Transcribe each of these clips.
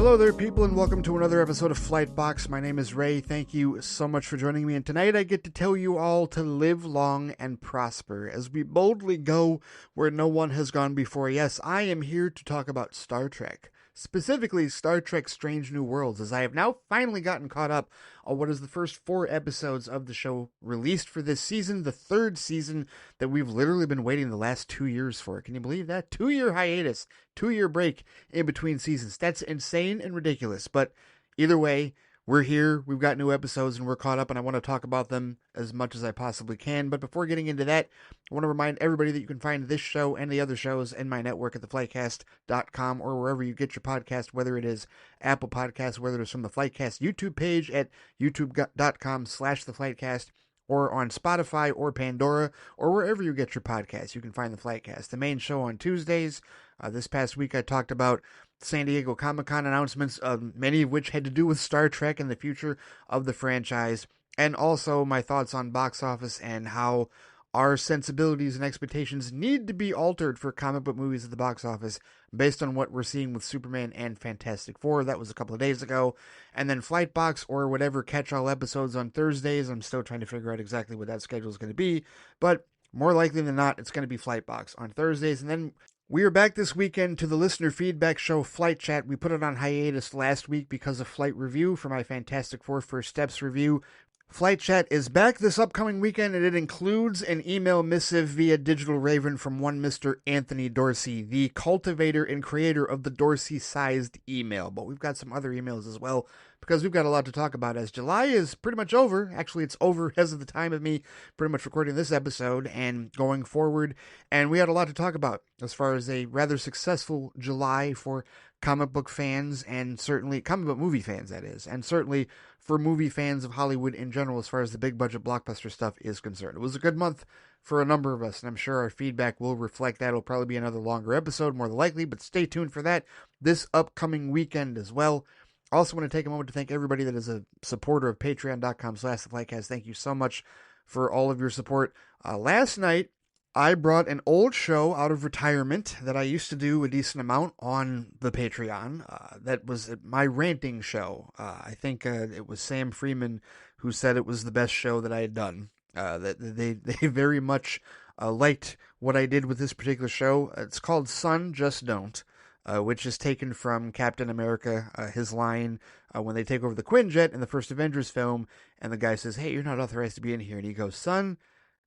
Hello there, people, and welcome to another episode of Flight Box. My name is Ray. Thank you so much for joining me, and tonight I get to tell you all to live long and prosper as we boldly go where no one has gone before. Yes, I am here to talk about Star Trek, specifically Star Trek Strange New Worlds, as I have now finally gotten caught up on what is the first 4 episodes of the show released for this season, the 3rd season that we've literally been waiting the last 2 years for. Can you believe that? 2-year hiatus, 2-year break in between seasons. That's insane and ridiculous, but either way, we're here, we've got new episodes, and we're caught up, and I want to talk about them as much as I possibly can. But before getting into that, I want to remind everybody that you can find this show and the other shows in my network at theflightcast.com or wherever you get your podcast, whether it is Apple Podcasts, whether it's from the Flightcast YouTube page at youtube.com/theflightcast, or on Spotify or Pandora, or wherever you get your podcasts. You can find the Flightcast. The main show on Tuesdays. This past week I talked about San Diego Comic-Con announcements, many of which had to do with Star Trek and the future of the franchise, and also my thoughts on box office and how our sensibilities and expectations need to be altered for comic book movies at the box office based on what we're seeing with Superman and Fantastic Four. That was a couple of days ago. And then Flight Box or whatever catch-all episodes on Thursdays. I'm still trying to figure out exactly what that schedule is going to be, but more likely than not, it's going to be Flight Box on Thursdays. And then we are back this weekend to the listener feedback show, Flight Chat. We put it on hiatus last week because of Flight Review for my Fantastic Four First Steps review. Flight Chat is back this upcoming weekend, and it includes an email missive via Digital Raven from one Mr. Anthony Dorsey, the cultivator and creator of the Dorsey-sized email. But we've got some other emails as well, because we've got a lot to talk about, as July is pretty much over. Actually, it's over as of the time of me pretty much recording this episode and going forward. And we had a lot to talk about as far as a rather successful July for comic book fans, and certainly comic book movie fans, that is, and certainly for movie fans of Hollywood in general as far as the big budget blockbuster stuff is concerned. It was a good month for a number of us, and I'm sure our feedback will reflect that. It'll probably be another longer episode, more than likely, but stay tuned for that this upcoming weekend as well. I also want to take a moment to thank everybody that is a supporter of patreon.com/theflightcast. Thank you so much for all of your support. Last night, I brought an old show out of retirement that I used to do a decent amount on the Patreon. That was my ranting show. I think it was Sam Freeman who said it was the best show that I had done. That they very much liked what I did with this particular show. It's called Son, Just Don't, which is taken from Captain America, his line when they take over the Quinjet in the first Avengers film, and the guy says, "Hey, you're not authorized to be in here," and he goes, "Son,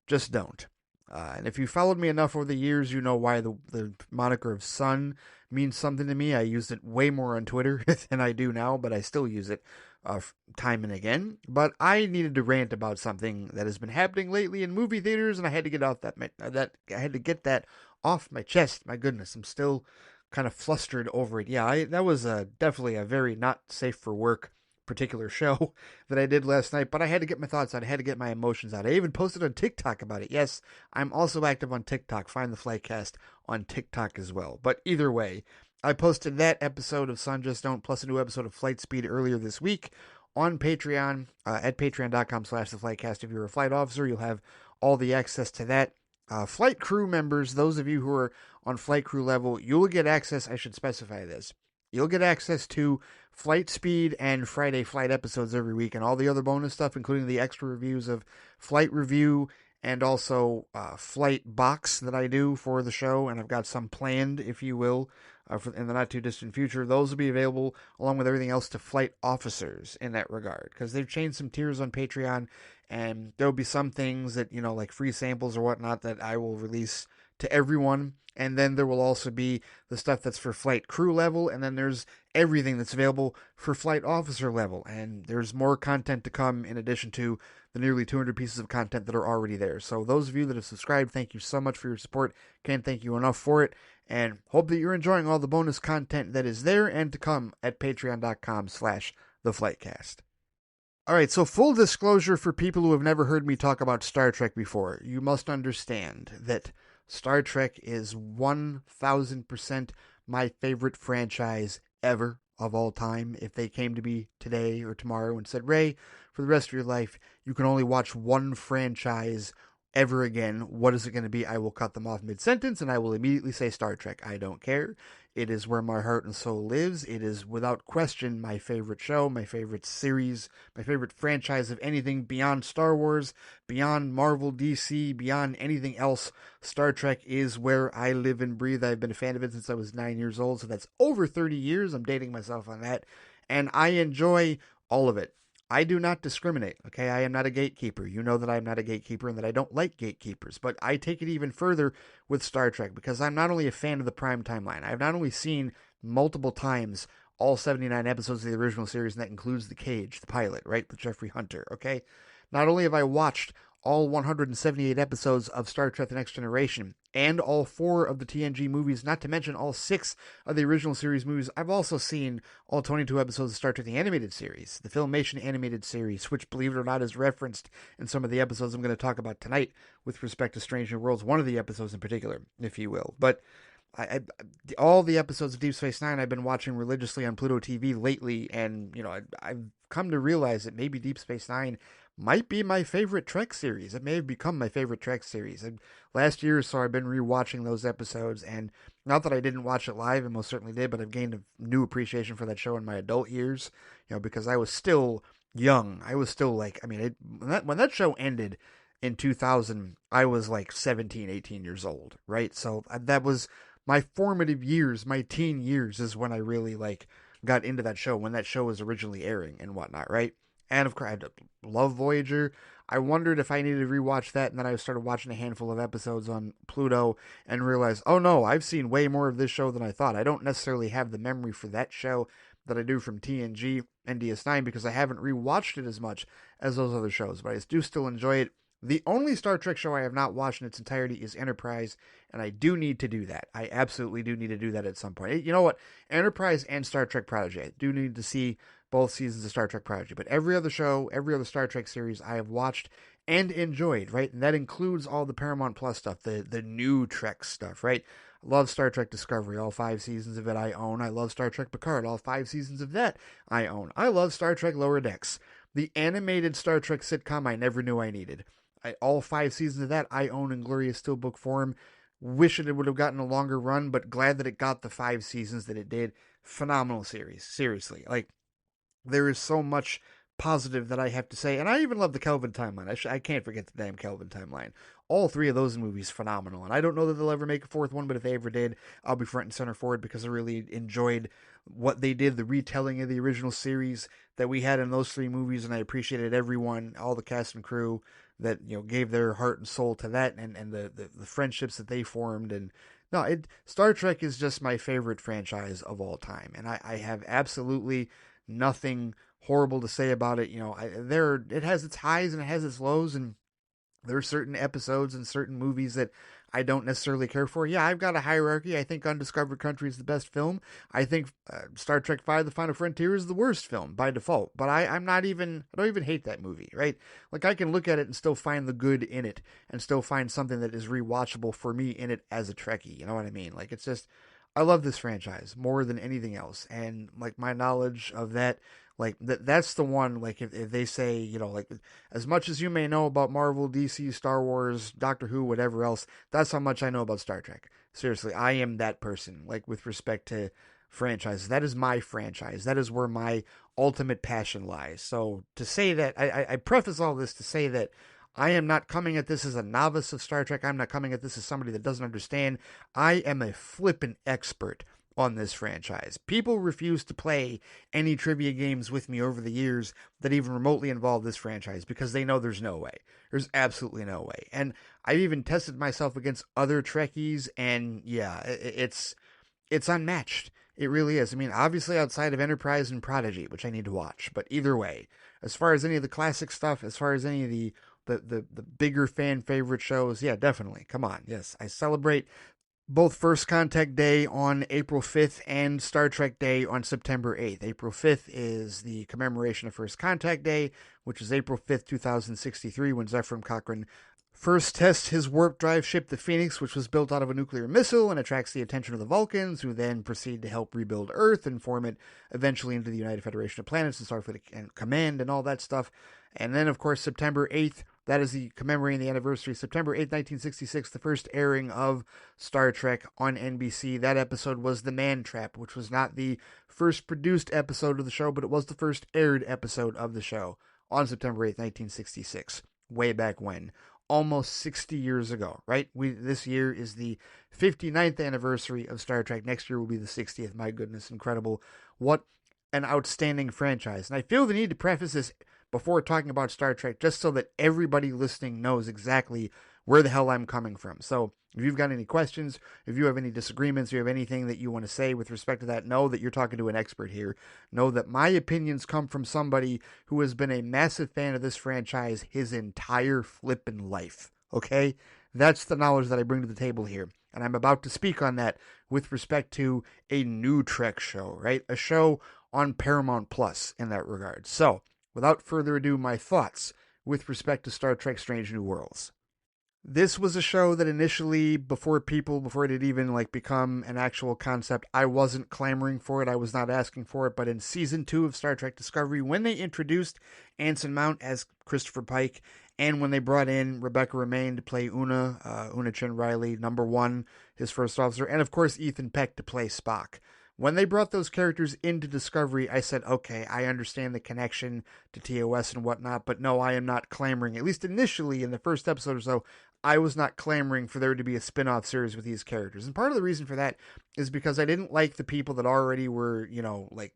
just don't." And if you followed me enough over the years, you know why the moniker of Son means something to me. I used it way more on Twitter than I do now, but I still use it time and again. But I needed to rant about something that has been happening lately in movie theaters, and I had to get off that I had to get that off my chest. My goodness, I'm still kind of flustered over it. Yeah, that was definitely a very not safe for work particular show that I did last night, but I had to get my thoughts out. I had to get my emotions out. I even posted on TikTok about it. Yes, I'm also active on TikTok. Find the Flightcast on TikTok as well. But either way, I posted that episode of Son Just Don't plus a new episode of Flight Speed earlier this week on Patreon at patreon.com/theflightcast. If you're a flight officer, you'll have all the access to that. Flight crew members, those of you who are on flight crew level, you'll get access. I should specify this. You'll get access to Flight Speed and Friday Flight episodes every week, and all the other bonus stuff, including the extra reviews of Flight Review and also Flight Box that I do for the show, and I've got some planned, if you will, in the not-too-distant future. Those will be available, along with everything else, to flight officers in that regard, because they've changed some tiers on Patreon, and there'll be some things that, like free samples or whatnot that I will release to everyone. And then there will also be the stuff that's for flight crew level, and then there's everything that's available for flight officer level. And there's more content to come in addition to the nearly 200 pieces of content that are already there. So those of you that have subscribed, thank you so much for your support. Can't thank you enough for it. And hope that you're enjoying all the bonus content that is there and to come at patreon.com/theflightcast. All right, so full disclosure for people who have never heard me talk about Star Trek before, you must understand that Star Trek is 1,000% my favorite franchise ever of all time. If they came to me today or tomorrow and said, "Ray, for the rest of your life, you can only watch one franchise ever again. What is it going to be? I will cut them off mid-sentence and I will immediately say Star Trek. I don't care. It is where my heart and soul lives. It is without question my favorite show, my favorite series, my favorite franchise of anything beyond Star Wars, beyond Marvel, DC, beyond anything else. Star Trek is where I live and breathe. I've been a fan of it since I was 9 years old, so that's over 30 years. I'm dating myself on that. And I enjoy all of it. I do not discriminate, okay? I am not a gatekeeper. You know that I am not a gatekeeper and that I don't like gatekeepers. But I take it even further with Star Trek because I'm not only a fan of the prime timeline, I've not only seen multiple times all 79 episodes of the original series, and that includes The Cage, the pilot, right, with Jeffrey Hunter, okay? Not only have I watched all 178 episodes of Star Trek The Next Generation and all 4 of the TNG movies, not to mention all 6 of the original series movies, I've also seen all 22 episodes of Star Trek The Animated Series, the Filmation Animated Series, which, believe it or not, is referenced in some of the episodes I'm going to talk about tonight with respect to Strange New Worlds, one of the episodes in particular, if you will. But all the episodes of Deep Space Nine I've been watching religiously on Pluto TV lately, and I've come to realize that maybe Deep Space Nine might be my favorite Trek series. It may have become my favorite Trek series. And last year or so, I've been rewatching those episodes, and not that I didn't watch it live, and most certainly did, but I've gained a new appreciation for that show in my adult years, because I was still young. I was still like, when that show ended in 2000, I was like 17, 18 years old, right? So that was my formative years, my teen years is when I really got into that show, when that show was originally airing and whatnot, right? And of course, I love Voyager. I wondered if I needed to rewatch that, and then I started watching a handful of episodes on Pluto and realized, oh no, I've seen way more of this show than I thought. I don't necessarily have the memory for that show that I do from TNG and DS9 because I haven't rewatched it as much as those other shows, but I do still enjoy it. The only Star Trek show I have not watched in its entirety is Enterprise, and I do need to do that. I absolutely do need to do that at some point. You know what? Enterprise and Star Trek Prodigy. I do need to see both seasons of Star Trek Prodigy. But every other show, every other Star Trek series I have watched and enjoyed, right? And that includes all the Paramount Plus stuff, the new Trek stuff, right? I love Star Trek Discovery, all 5 seasons of it I own. I love Star Trek Picard, all 5 seasons of that I own. I love Star Trek Lower Decks, the animated Star Trek sitcom I never knew I needed. All 5 seasons of that I own in glorious steelbook form. Wish it would have gotten a longer run, but glad that it got the 5 seasons that it did. Phenomenal series, seriously. There is so much positive that I have to say, and I even love the Kelvin timeline. I can't forget the damn Kelvin timeline. All 3 of those movies phenomenal, and I don't know that they'll ever make a 4th one, but if they ever did, I'll be front and center for it because I really enjoyed what they did, the retelling of the original series that we had in those 3 movies, and I appreciated everyone, all the cast and crew that gave their heart and soul to that, and the friendships that they formed. And no, Star Trek is just my favorite franchise of all time, and I have absolutely nothing horrible to say about it. It has its highs and it has its lows, and there are certain episodes and certain movies that I don't necessarily care for. Yeah, I've got a hierarchy. I think Undiscovered Country is the best film. I think Star Trek V: The Final Frontier is the worst film by default. But I don't even hate that movie, right? I can look at it and still find the good in it and still find something that is rewatchable for me in it as a Trekkie. You know what I mean? It's just, I love this franchise more than anything else. And my knowledge of that, that's the one, if they say, as much as you may know about Marvel, DC, Star Wars, Doctor Who, whatever else, that's how much I know about Star Trek. Seriously, I am that person, with respect to franchises. That is my franchise. That is where my ultimate passion lies. So to say that, I preface all this to say that I am not coming at this as a novice of Star Trek. I'm not coming at this as somebody that doesn't understand. I am a flippin' expert on this franchise. People refuse to play any trivia games with me over the years that even remotely involve this franchise because they know there's no way. There's absolutely no way. And I've even tested myself against other Trekkies, and yeah, it's unmatched. It really is. Obviously outside of Enterprise and Prodigy, which I need to watch, but either way, as far as any of the classic stuff, as far as any of the bigger fan favorite shows, yeah, definitely. Come on. Yes, I celebrate both First Contact Day on April 5th and Star Trek Day on September 8th. April 5th is the commemoration of First Contact Day, which is April 5th, 2063, when Zefram Cochrane first tests his warp drive ship, the Phoenix, which was built out of a nuclear missile and attracts the attention of the Vulcans, who then proceed to help rebuild Earth and form it eventually into the United Federation of Planets and Starfleet and Command and all that stuff. And then, of course, September 8th, That is the commemorating the anniversary, September 8th, 1966, the first airing of Star Trek on NBC. That episode was The Man Trap, which was not the first produced episode of the show, but it was the first aired episode of the show on September 8th, 1966, way back when. Almost 60 years ago, right? This year is the 59th anniversary of Star Trek. Next year will be the 60th. My goodness, incredible. What an outstanding franchise. And I feel the need to preface this before talking about Star Trek, just so that everybody listening knows exactly where the hell I'm coming from. So if you've got any questions, if you have any disagreements, if you have anything that you want to say with respect to that, know that you're talking to an expert here. Know that my opinions come from somebody who has been a massive fan of this franchise his entire flippin' life. Okay? That's the knowledge that I bring to the table here. And I'm about to speak on that with respect to a new Trek show, right? A show on Paramount Plus in that regard. So, without further ado, my thoughts with respect to Star Trek Strange New Worlds. This was a show that initially, before it had even become an actual concept, I wasn't clamoring for it. I was not asking for it. But in season 2 of Star Trek Discovery, when they introduced Anson Mount as Christopher Pike, and when they brought in Rebecca Romijn to play Una Chin Riley, number 1, his first officer, and of course Ethan Peck to play Spock. When they brought those characters into Discovery, I said, okay, I understand the connection to TOS and whatnot, but no, I am not clamoring. At least initially, in the first episode or so, I was not clamoring for there to be a spin-off series with these characters. And part of the reason for that is because I didn't like the people that already were,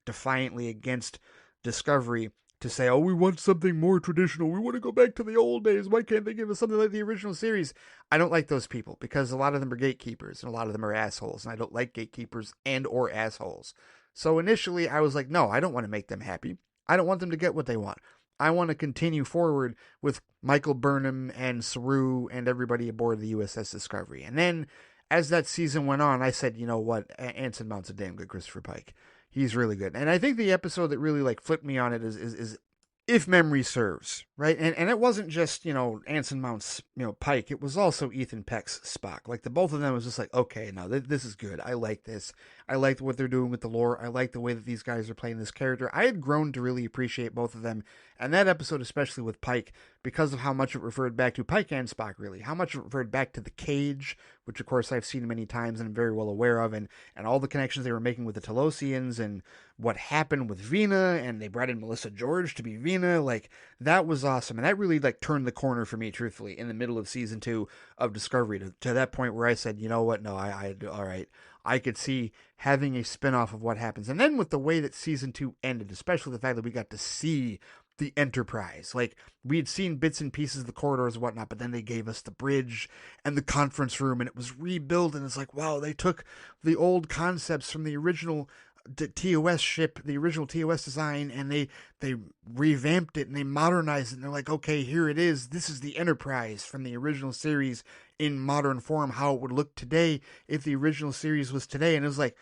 defiantly against Discovery to say, oh, we want something more traditional. We want to go back to the old days. Why can't they give us something like the original series? I don't like those people because a lot of them are gatekeepers and a lot of them are assholes. And I don't like gatekeepers and or assholes. So initially I was like, no, I don't want to make them happy. I don't want them to get what they want. I want to continue forward with Michael Burnham and Saru and everybody aboard the USS Discovery. And then as that season went on, I said, you know what? Anson Mount's a damn good Christopher Pike. He's really good. And I think the episode that really flipped me on it is If Memory Serves, right? And it wasn't just, Anson Mount's, Pike. It was also Ethan Peck's Spock. The both of them was just okay, now this is good. I like this. I like what they're doing with the lore. I like the way that these guys are playing this character. I had grown to really appreciate both of them. And that episode, especially with Pike, because of how much it referred back to Pike and Spock, really. How much it referred back to the cage, which of course I've seen many times and I'm very well aware of, and all the connections they were making with the Telosians and what happened with Vina, and they brought in Melissa George to be Vina. That was awesome. And that really turned the corner for me, truthfully, in the middle of season 2 of Discovery to that point where I said, you know what? No, all right. I could see having a spinoff of what happens. And then with the way that season 2 ended, especially the fact that we got to see the Enterprise. We had seen bits and pieces of the corridors and whatnot, but then they gave us the bridge and the conference room, and it was rebuilt, and it's wow, they took the old concepts from the original TOS ship, the original TOS design, and they revamped it and they modernized it, and they're okay, here it is. This is the Enterprise from the original series in modern form, how it would look today if the original series was today. And it was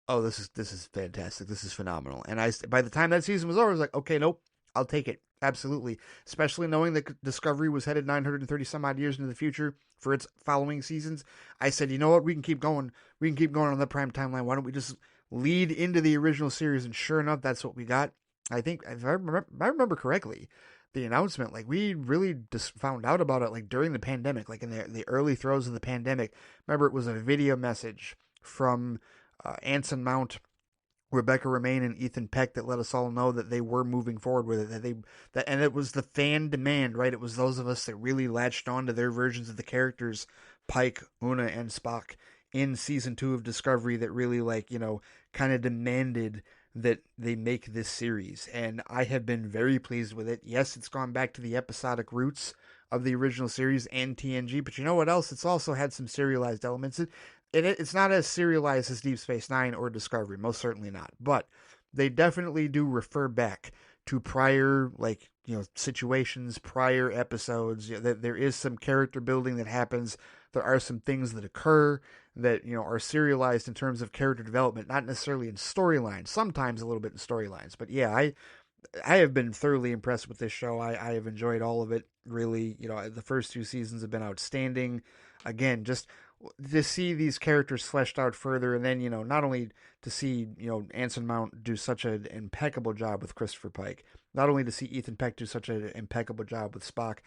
oh, this is fantastic. This is phenomenal. And by the time that season was over, I was okay, nope, I'll take it. Absolutely. Especially knowing that Discovery was headed 930 some odd years into the future for its following seasons. I said, you know what? We can keep going. We can keep going on the prime timeline. Why don't we just lead into the original series? And sure enough, that's what we got. I think, if I remember correctly, the announcement, we really just found out about it during the pandemic, in the early throes of the pandemic. Remember, it was a video message from Anson Mount, Rebecca Romijn, and Ethan Peck that let us all know that they were moving forward with it. And it was the fan demand, right? It was those of us that really latched on to their versions of the characters, Pike, Una, and Spock, in season 2 of Discovery that really kind of demanded that they make this series. And I have been very pleased with it. Yes, it's gone back to the episodic roots of the original series and TNG, but you know what else? It's also had some serialized elements. It's not as serialized as Deep Space Nine or Discovery, most certainly not. But they definitely do refer back to prior, situations, prior episodes. There is some character building that happens. There are some things that occur that, are serialized in terms of character development, not necessarily in storylines, sometimes a little bit in storylines. But yeah, I have been thoroughly impressed with this show. I have enjoyed all of it, really. The first 2 seasons have been outstanding. Again, just to see these characters fleshed out further, and then, not only to see, Anson Mount do such an impeccable job with Christopher Pike, not only to see Ethan Peck do such an impeccable job with Spock,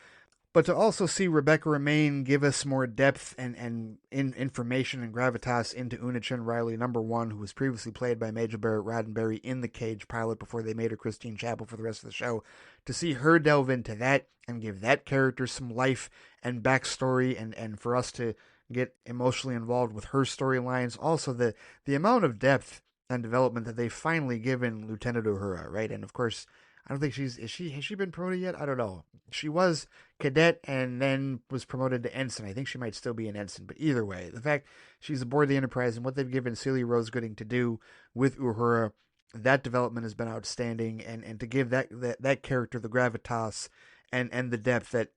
But to also see Rebecca Romaine give us more depth and information and gravitas into Una Riley, number one, who was previously played by Major Barrett Roddenberry in the Cage pilot before they made her Christine Chapel for the rest of the show, to see her delve into that and give that character some life and backstory, and for us to get emotionally involved with her storylines. Also, the amount of depth and development that they've finally given Lieutenant Uhura, right? And of course, I don't think has she been promoted yet? I don't know. She was cadet and then was promoted to ensign. I think she might still be an ensign, but either way, the fact she's aboard the Enterprise and what they've given Celia Rose Gooding to do with Uhura, that development has been outstanding, and to give that character the gravitas and the depth that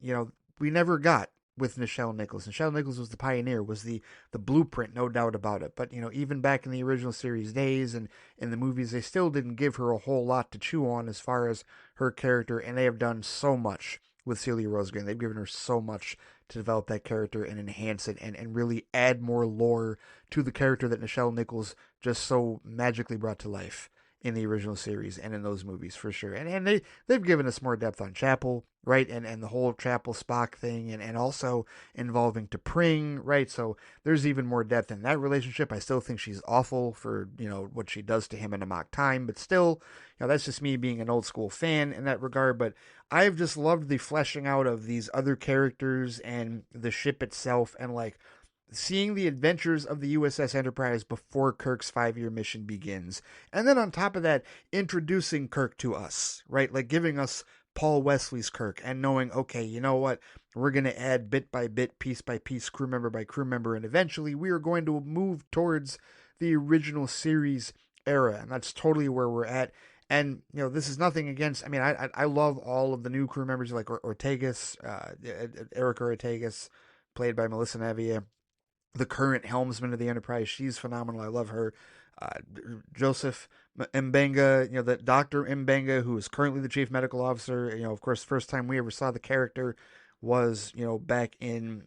we never got with Nichelle Nichols. Nichelle Nichols was the pioneer, was the blueprint, no doubt about it. But even back in the original series days and in the movies, they still didn't give her a whole lot to chew on as far as her character, and they have done so much with Celia Rose Green. They've given her so much to develop that character and enhance it and really add more lore to the character that Nichelle Nichols just so magically brought to life in the original series and in those movies for sure. And they've given us more depth on Chapel, right? And the whole Chapel Spock thing, and also involving T'Pring, right? So there's even more depth in that relationship. I still think she's awful for, what she does to him in Amok Time, but still, that's just me being an old school fan in that regard. But I've just loved the fleshing out of these other characters and the ship itself, and like seeing the adventures of the USS Enterprise before Kirk's 5-year mission begins. And then on top of that, introducing Kirk to us, right? Like giving us Paul Wesley's Kirk and knowing, okay, you know what? We're going to add bit by bit, piece by piece, crew member by crew member, and eventually we are going to move towards the original series era. And that's totally where we're at. And, this is nothing against, I love all of the new crew members like Ortegas, Erica Ortegas, played by Melissa Navia, the current helmsman of the Enterprise. She's phenomenal. I love her. Joseph Mbenga, that Dr. Mbenga, who is currently the chief medical officer. Of course, the first time we ever saw the character was, back in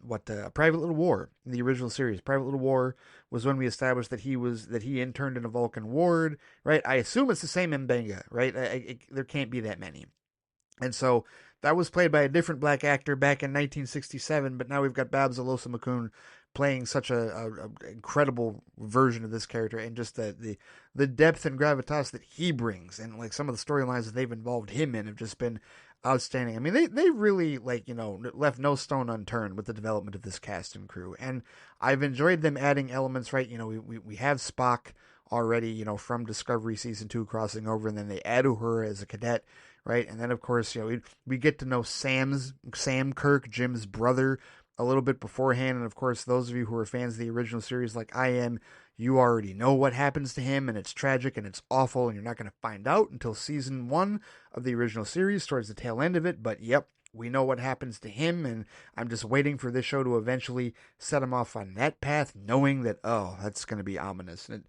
Private Little War, in the original series. Private Little War was when we established that he interned in a Vulcan ward, right? I assume it's the same Mbenga, right? There can't be that many. And so that was played by a different black actor back in 1967, but now we've got Babs Alosa-McCoon playing such a incredible version of this character, and just the depth and gravitas that he brings, and like some of the storylines that they've involved him in have just been outstanding. They really left no stone unturned with the development of this cast and crew, and I've enjoyed them adding elements. Right, we have Spock already, from Discovery season 2 crossing over, and then they add Uhura as a cadet. Right, and then of course, we get to know Sam Kirk, Jim's brother, a little bit beforehand, and of course, those of you who are fans of the original series like I am, you already know what happens to him, and it's tragic and it's awful, and you're not going to find out until season 1 of the original series, towards the tail end of it. But yep, we know what happens to him, and I'm just waiting for this show to eventually set him off on that path, knowing that, oh, that's going to be ominous. And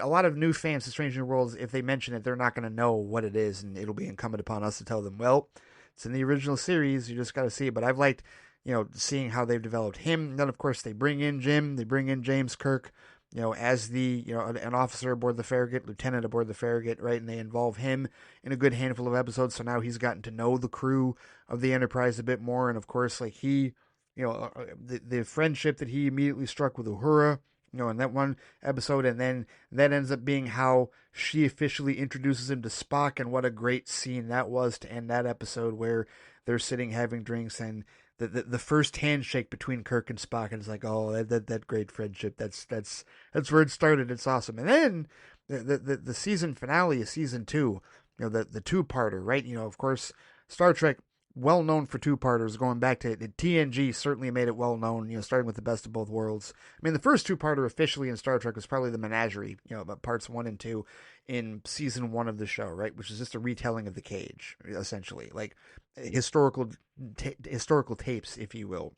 a lot of new fans to Strange New Worlds, if they mention it, they're not going to know what it is, and it'll be incumbent upon us to tell them, well, it's in the original series, you just got to see it. But I've liked, seeing how they've developed him. And then, of course, they bring in Jim, they bring in James Kirk, as the, an officer aboard the Farragut, lieutenant aboard the Farragut, right? And they involve him in a good handful of episodes, so now he's gotten to know the crew of the Enterprise a bit more. And, of course, like the friendship that he immediately struck with Uhura, in that one episode, and then that ends up being how she officially introduces him to Spock, and what a great scene that was to end that episode, where they're sitting having drinks, and the first handshake between Kirk and Spock, and it's like, oh, that great friendship, that's where it started. It's awesome. And then the season finale of season 2, the two-parter, right? Of course, Star Trek, well known for two-parters, going back to TNG, certainly made it well known, starting with the Best of Both Worlds. The first two-parter officially in Star Trek was probably the Menagerie, about parts 1 and 2 in season 1 of the show, right? Which is just a retelling of The Cage, essentially, like historical tapes, if you will,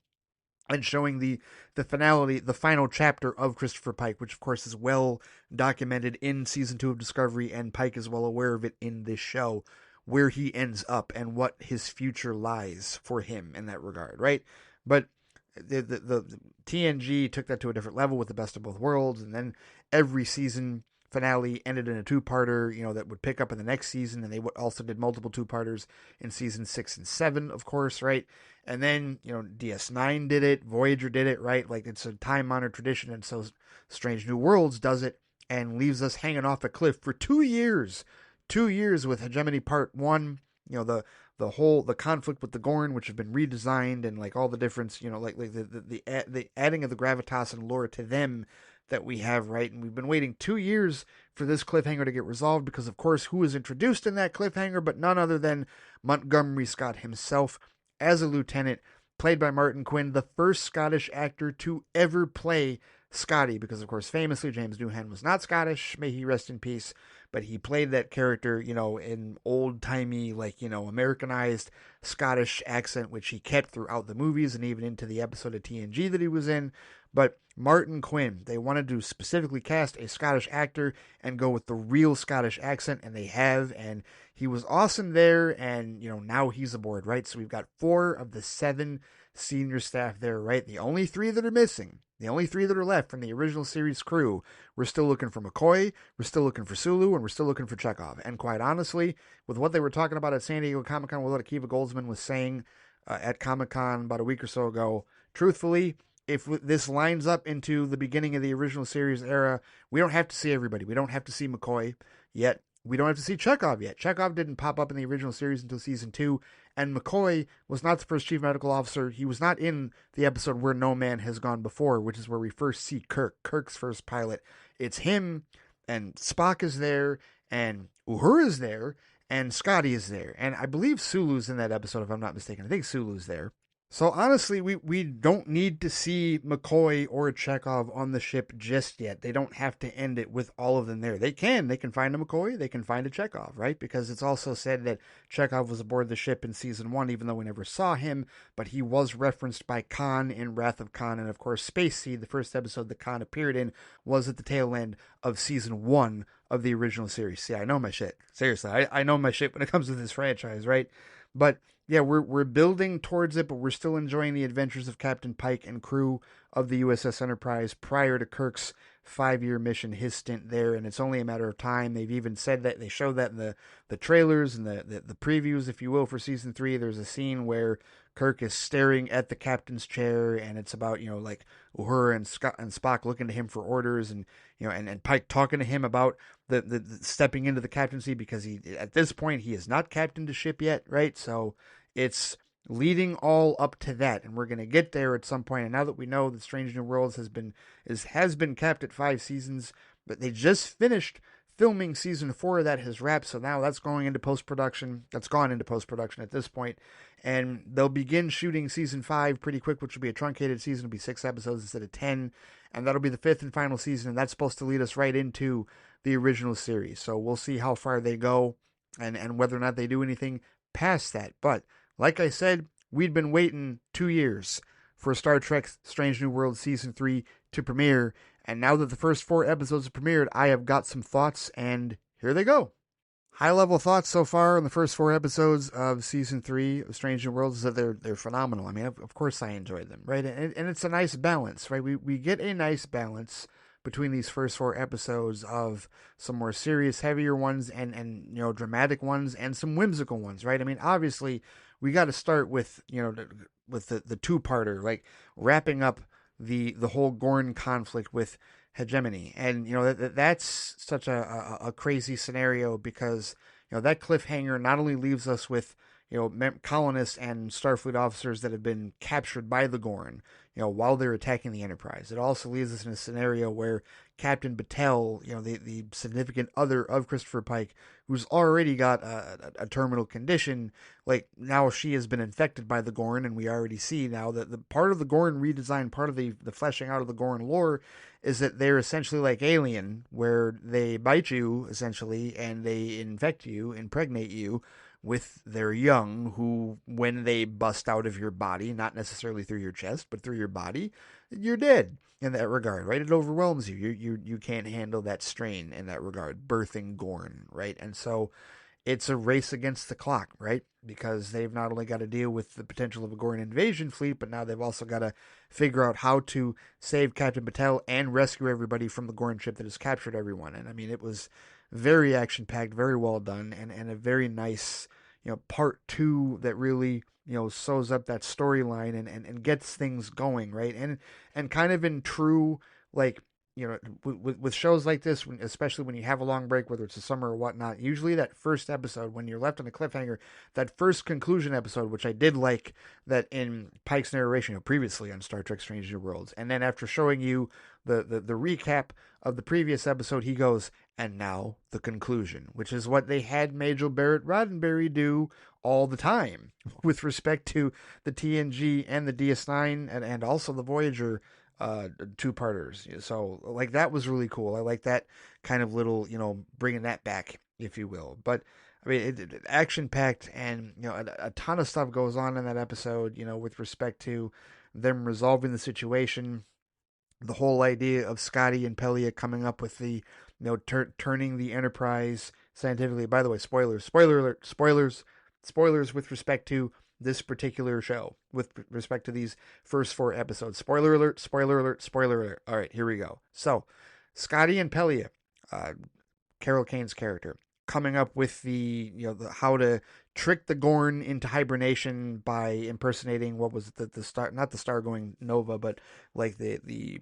and showing the finality, the final chapter of Christopher Pike, which of course is well documented in season 2 of Discovery, and Pike is well aware of it in this show, where he ends up and what his future lies for him in that regard, right? But the TNG took that to a different level with the Best of Both Worlds, and then every season finale ended in a two-parter, that would pick up in the next season, and they also did multiple two-parters in season 6 and 7, of course, right? And then, DS9 did it, Voyager did it, right? Like, it's a time-honored tradition, and so Strange New Worlds does it and leaves us hanging off a cliff for 2 years. 2 years with Hegemony Part 1, the conflict with the Gorn, which have been redesigned, and like all the difference, like the adding of the gravitas and lore to them that we have, right? And we've been waiting 2 years for this cliffhanger to get resolved because, of course, who was introduced in that cliffhanger but none other than Montgomery Scott himself as a lieutenant, played by Martin Quinn, the first Scottish actor to ever play Scotty, because, of course, famously, James Doohan was not Scottish, may he rest in peace, but he played that character, in old-timey, Americanized Scottish accent, which he kept throughout the movies and even into the episode of TNG that he was in. But Martin Quinn, they wanted to specifically cast a Scottish actor and go with the real Scottish accent, and they have, and he was awesome there, and, now he's aboard, right? So we've got 4 of the 7 senior staff there, right? The only 3 that are missing, the only 3 that are left from the original series crew, we're still looking for McCoy, we're still looking for Sulu, and we're still looking for Chekhov. And quite honestly, with what they were talking about at San Diego Comic-Con, with what Akiva Goldsman was saying at Comic-Con about a week or so ago, truthfully, if this lines up into the beginning of the original series era, we don't have to see everybody. We don't have to see McCoy yet. We don't have to see Chekhov yet. Chekhov didn't pop up in the original series until season 2, and McCoy was not the first chief medical officer. He was not in the episode Where No Man Has Gone Before, which is where we first see Kirk's first pilot. It's him, and Spock is there, and Uhura is there, and Scotty is there. And I believe Sulu's in that episode, if I'm not mistaken. I think Sulu's there. So honestly, we don't need to see McCoy or Chekhov on the ship just yet. They don't have to end it with all of them there. They can find a McCoy, they can find a Chekhov, right? Because it's also said that Chekhov was aboard the ship in season 1, even though we never saw him, but he was referenced by Khan in Wrath of Khan, and of course Space Seed, the first episode that Khan appeared in, was at the tail end of season 1 of the original series. See, I know my shit. Seriously, I know my shit when it comes to this franchise, right? But yeah, we're building towards it, but we're still enjoying the adventures of Captain Pike and crew of the USS Enterprise prior to Kirk's 5-year mission, his stint there, and it's only a matter of time. They've even said that, they showed that in the trailers and the previews, if you will, for season 3. There's a scene where Kirk is staring at the captain's chair, and it's about, like Uhura and Scott and Spock looking to him for orders, and and Pike talking to him about the stepping into the captaincy, because he, at this point, he is not captained the ship yet, right? So it's leading all up to that, and we're going to get there at some point. And now that we know that Strange New Worlds has been capped at 5 seasons, but they just finished filming season 4 of that has wrapped, so now that's going into post-production. That's gone into post-production at this point, and they'll begin shooting season 5 pretty quick, which will be a truncated season. It'll be 6 episodes instead of 10, and that'll be the 5th and final season, and that's supposed to lead us right into the original series. So we'll see how far they go, and whether or not they do anything past that. But like I said, we'd been waiting 2 years for Star Trek Strange New Worlds Season 3 to premiere, and now that the first 4 episodes have premiered, I have got some thoughts, and here they go. High-level thoughts so far on the first 4 episodes of Season 3 of Strange New Worlds is that they're phenomenal. I mean, of course I enjoyed them, right? And it's a nice balance, right? We get a nice balance between these first 4 episodes of some more serious, heavier ones and dramatic ones and some whimsical ones, right? I mean, obviously, we got to start with, with the two-parter, like wrapping up the whole Gorn conflict with Hegemony. And, that's such a crazy scenario because, that cliffhanger not only leaves us with, colonists and Starfleet officers that have been captured by the Gorn, while they're attacking the Enterprise. It also leaves us in a scenario where Captain Battelle, the significant other of Christopher Pike, who's already got a terminal condition, like now she has been infected by the Gorn, and we already see now that the part of the Gorn redesign, part of the fleshing out of the Gorn lore, is that they're essentially like Alien, where they bite you, essentially, and they infect you, impregnate you with their young, who, when they bust out of your body, not necessarily through your chest, but through your body, you're dead in that regard, right? It overwhelms you. You can't handle that strain in that regard, birthing Gorn, right? And so it's a race against the clock, right? Because they've not only got to deal with the potential of a Gorn invasion fleet, but now they've also got to figure out how to save Captain Patel and rescue everybody from the Gorn ship that has captured everyone. And I mean, it was very action packed, very well done, and a very nice, part two that really, sews up that storyline and gets things going, right? And kind of in true, like, with shows like this, especially when you have a long break, whether it's the summer or whatnot, usually that first episode, when you're left on a cliffhanger, that first conclusion episode, which I did like that in Pike's narration, previously on Star Trek Strange New Worlds, and then after showing you the recap of the previous episode, he goes, and now the conclusion, which is what they had Major Barrett Roddenberry do all the time with respect to the TNG and the DS9 and also the Voyager two-parters. So like that was really cool. I like that kind of little, bringing that back, if you will. But I mean, it action-packed, and a ton of stuff goes on in that episode, with respect to them resolving the situation. The whole idea of Scotty and Pelia coming up with the, turning the Enterprise scientifically. By the way, spoiler alert, spoilers with respect to this particular show, with respect to these first 4 episodes. Spoiler alert, spoiler alert, spoiler alert. All right, here we go. So, Scotty and Pelia, Carol Kane's character, coming up with the how to trick the Gorn into hibernation by impersonating what was the star, not the star going nova, but like the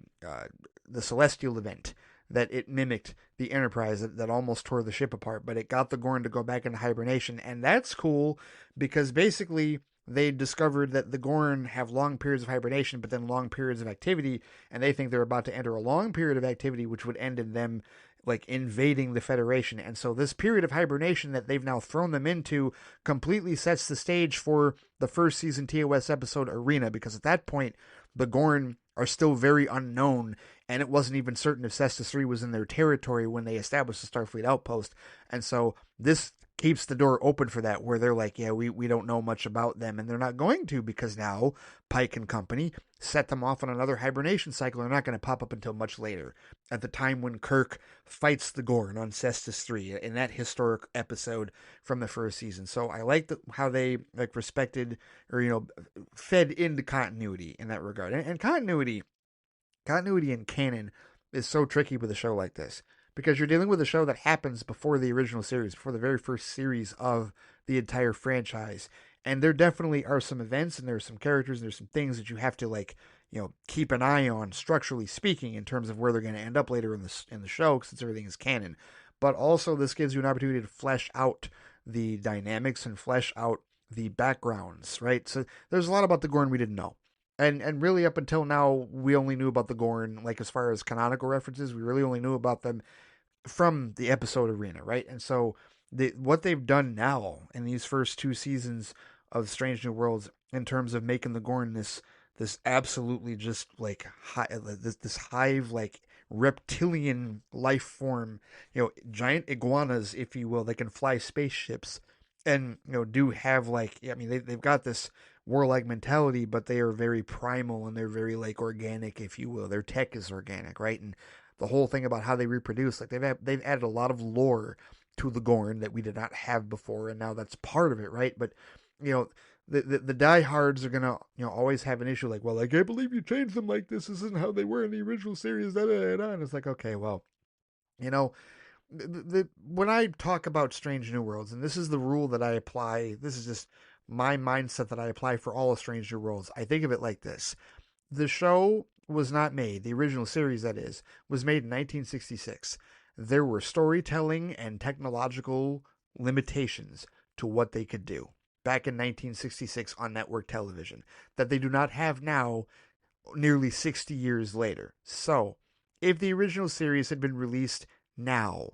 celestial event that it mimicked the Enterprise that almost tore the ship apart, but it got the Gorn to go back into hibernation. And that's cool because basically they discovered that the Gorn have long periods of hibernation, but then long periods of activity, and they think they're about to enter a long period of activity, which would end in them like invading the Federation. And so this period of hibernation that they've now thrown them into completely sets the stage for the first season TOS episode Arena, because at that point the Gorn are still very unknown, and it wasn't even certain if Cestus 3 was in their territory when they established the Starfleet outpost. And so this keeps the door open for that, where they're like, yeah, we don't know much about them, and they're not going to, because now Pike and company set them off on another hibernation cycle. They're not going to pop up until much later, at the time when Kirk fights the Gorn on Cestus 3 in that historic episode from the first season. So I like how they like respected or fed into continuity in that regard, and continuity in canon is so tricky with a show like this, because you're dealing with a show that happens before the original series, before the very first series of the entire franchise. And there definitely are some events, and there's some characters, and there's some things that you have to keep an eye on, structurally speaking, in terms of where they're going to end up later in the show, since everything is canon. But also this gives you an opportunity to flesh out the dynamics and flesh out the backgrounds, right? So there's a lot about the Gorn we didn't know. And really, up until now, we only knew about the Gorn, like as far as canonical references, we really only knew about them from the episode Arena, right? And so what they've done now in these first 2 seasons of Strange New Worlds, in terms of making the Gorn this absolutely just like this hive, like reptilian life form, giant iguanas, if you will, that can fly spaceships, and do have they've got this warlike mentality, but they are very primal, and they're very like organic, if you will. Their tech is organic, right? And the whole thing about how they reproduce, like they've added a lot of lore to the Gorn that we did not have before, and now that's part of it, right? But the diehards are gonna always have an issue, like, well, I can't believe you changed them like this. This isn't how they were in the original series. And it's like, okay, well, when I talk about Strange New Worlds, and this is the rule that I apply, this is just my mindset that I apply for all of Strange New Worlds. I think of it like this: the show was not made, the original series that is, was made in 1966. There were storytelling and technological limitations to what they could do back in 1966 on network television that they do not have now, nearly 60 years later. So, if the original series had been released now,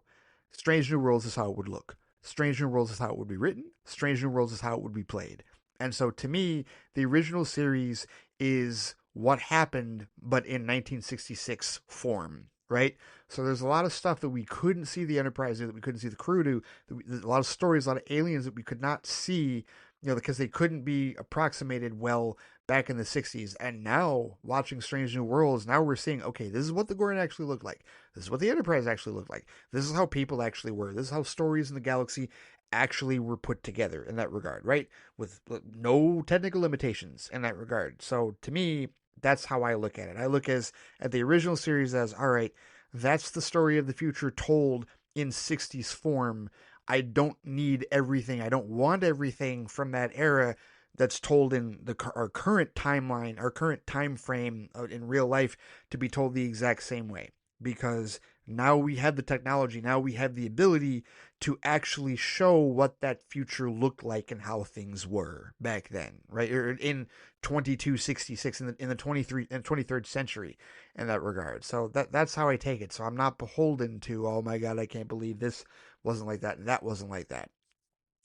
Strange New Worlds is how it would look. Strange New Worlds is how it would be written. Strange New Worlds is how it would be played. And so to me, the original series is what happened, but in 1966 form, right? So there's a lot of stuff that we couldn't see the Enterprise do, that we couldn't see the crew do, a lot of stories, a lot of aliens that we could not see because they couldn't be approximated well back in the 60s. And now, watching Strange New Worlds, now we're seeing, okay, this is what the Gorn actually looked like. This is what the Enterprise actually looked like. This is how people actually were. This is how stories in the galaxy actually were put together in that regard, right? With no technical limitations in that regard. So to me, that's how I look at it. I look at the original series as, all right, that's the story of the future told in 60s form. I don't need everything. I don't want everything from that era that's told in our current timeline, our current time frame in real life to be told the exact same way. Because now we have the technology, now we have the ability to actually show what that future looked like and how things were back then, right? Or in 2266 in the 23rd century in that regard. So that's how I take it. So I'm not beholden to, oh my God, I can't believe this wasn't like that and that wasn't like that.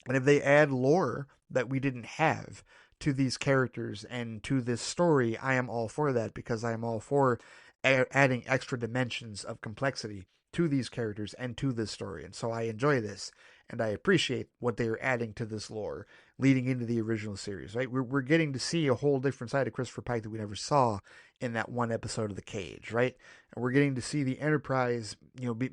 And if they add lore that we didn't have to these characters and to this story, I am all for that, because I am all for adding extra dimensions of complexity to these characters and to this story. And so I enjoy this, and I appreciate what they are adding to this lore leading into the original series, right? We're getting to see a whole different side of Christopher Pike that we never saw in that one episode of The Cage, right? And we're getting to see the Enterprise,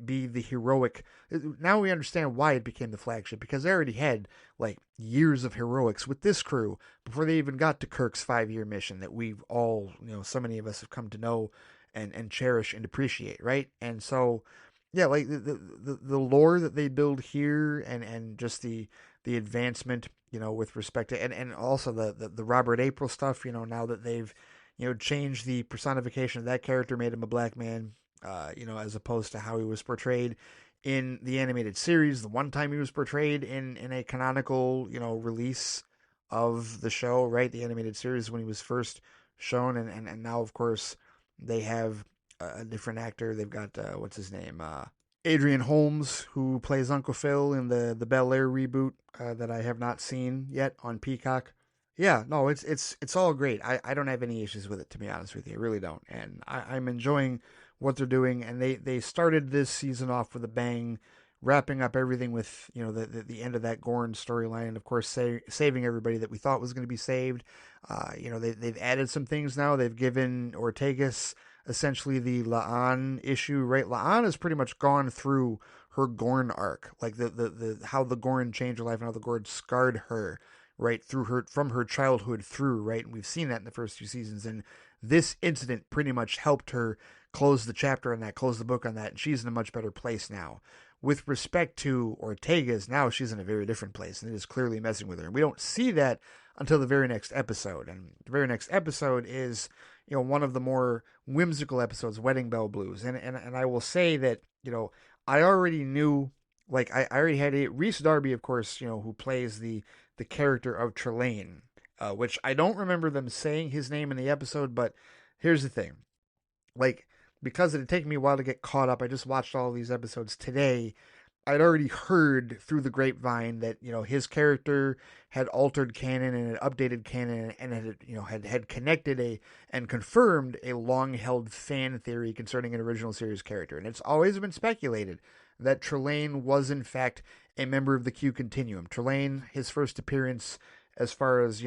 be the heroic. Now we understand why it became the flagship, because they already had like years of heroics with this crew before they even got to Kirk's 5-year mission that we've all, so many of us have come to know and cherish and appreciate, right? And so, yeah, like the lore that they build here, and just the advancement, with respect to, and also the Robert April stuff, now that they've changed the personification of that character, made him a black man, as opposed to how he was portrayed in the animated series. The one time he was portrayed in a canonical, release of the show, right? The animated series when he was first shown, and now of course they have a different actor. They've got what's his name, Adrian Holmes, who plays Uncle Phil in the Bel Air reboot that I have not seen yet on Peacock. Yeah, no, it's all great. I don't have any issues with it, to be honest with you. I really don't, and I'm enjoying what they're doing. And they started this season off with a bang, wrapping up everything with the end of that Gorn storyline, and of course saving everybody that we thought was going to be saved. They've added some things now. They've given Ortegas essentially the La'an issue, right? La'an has pretty much gone through her Gorn arc, like the how the Gorn changed her life and how the Gorn scarred her, right, through her, from her childhood through, right? And we've seen that in the first few seasons, and this incident pretty much helped her close the chapter on that, close the book on that, and she's in a much better place now. With respect to Ortega's, now she's in a very different place, and it is clearly messing with her. And we don't see that until the very next episode. And the very next episode is, one of the more whimsical episodes, Wedding Bell Blues. And I will say that, I already knew, like, I already had Rhys Darby, of course, who plays the character of Trelane, which I don't remember them saying his name in the episode, but here's the thing. Like, because it had taken me a while to get caught up, I just watched all these episodes today. I'd already heard through the grapevine that, his character had altered canon and had updated canon, and had connected and confirmed a long-held fan theory concerning an original series character. And it's always been speculated that Trelane was, in fact, a member of the Q Continuum. Trelane, his first appearance, as far as,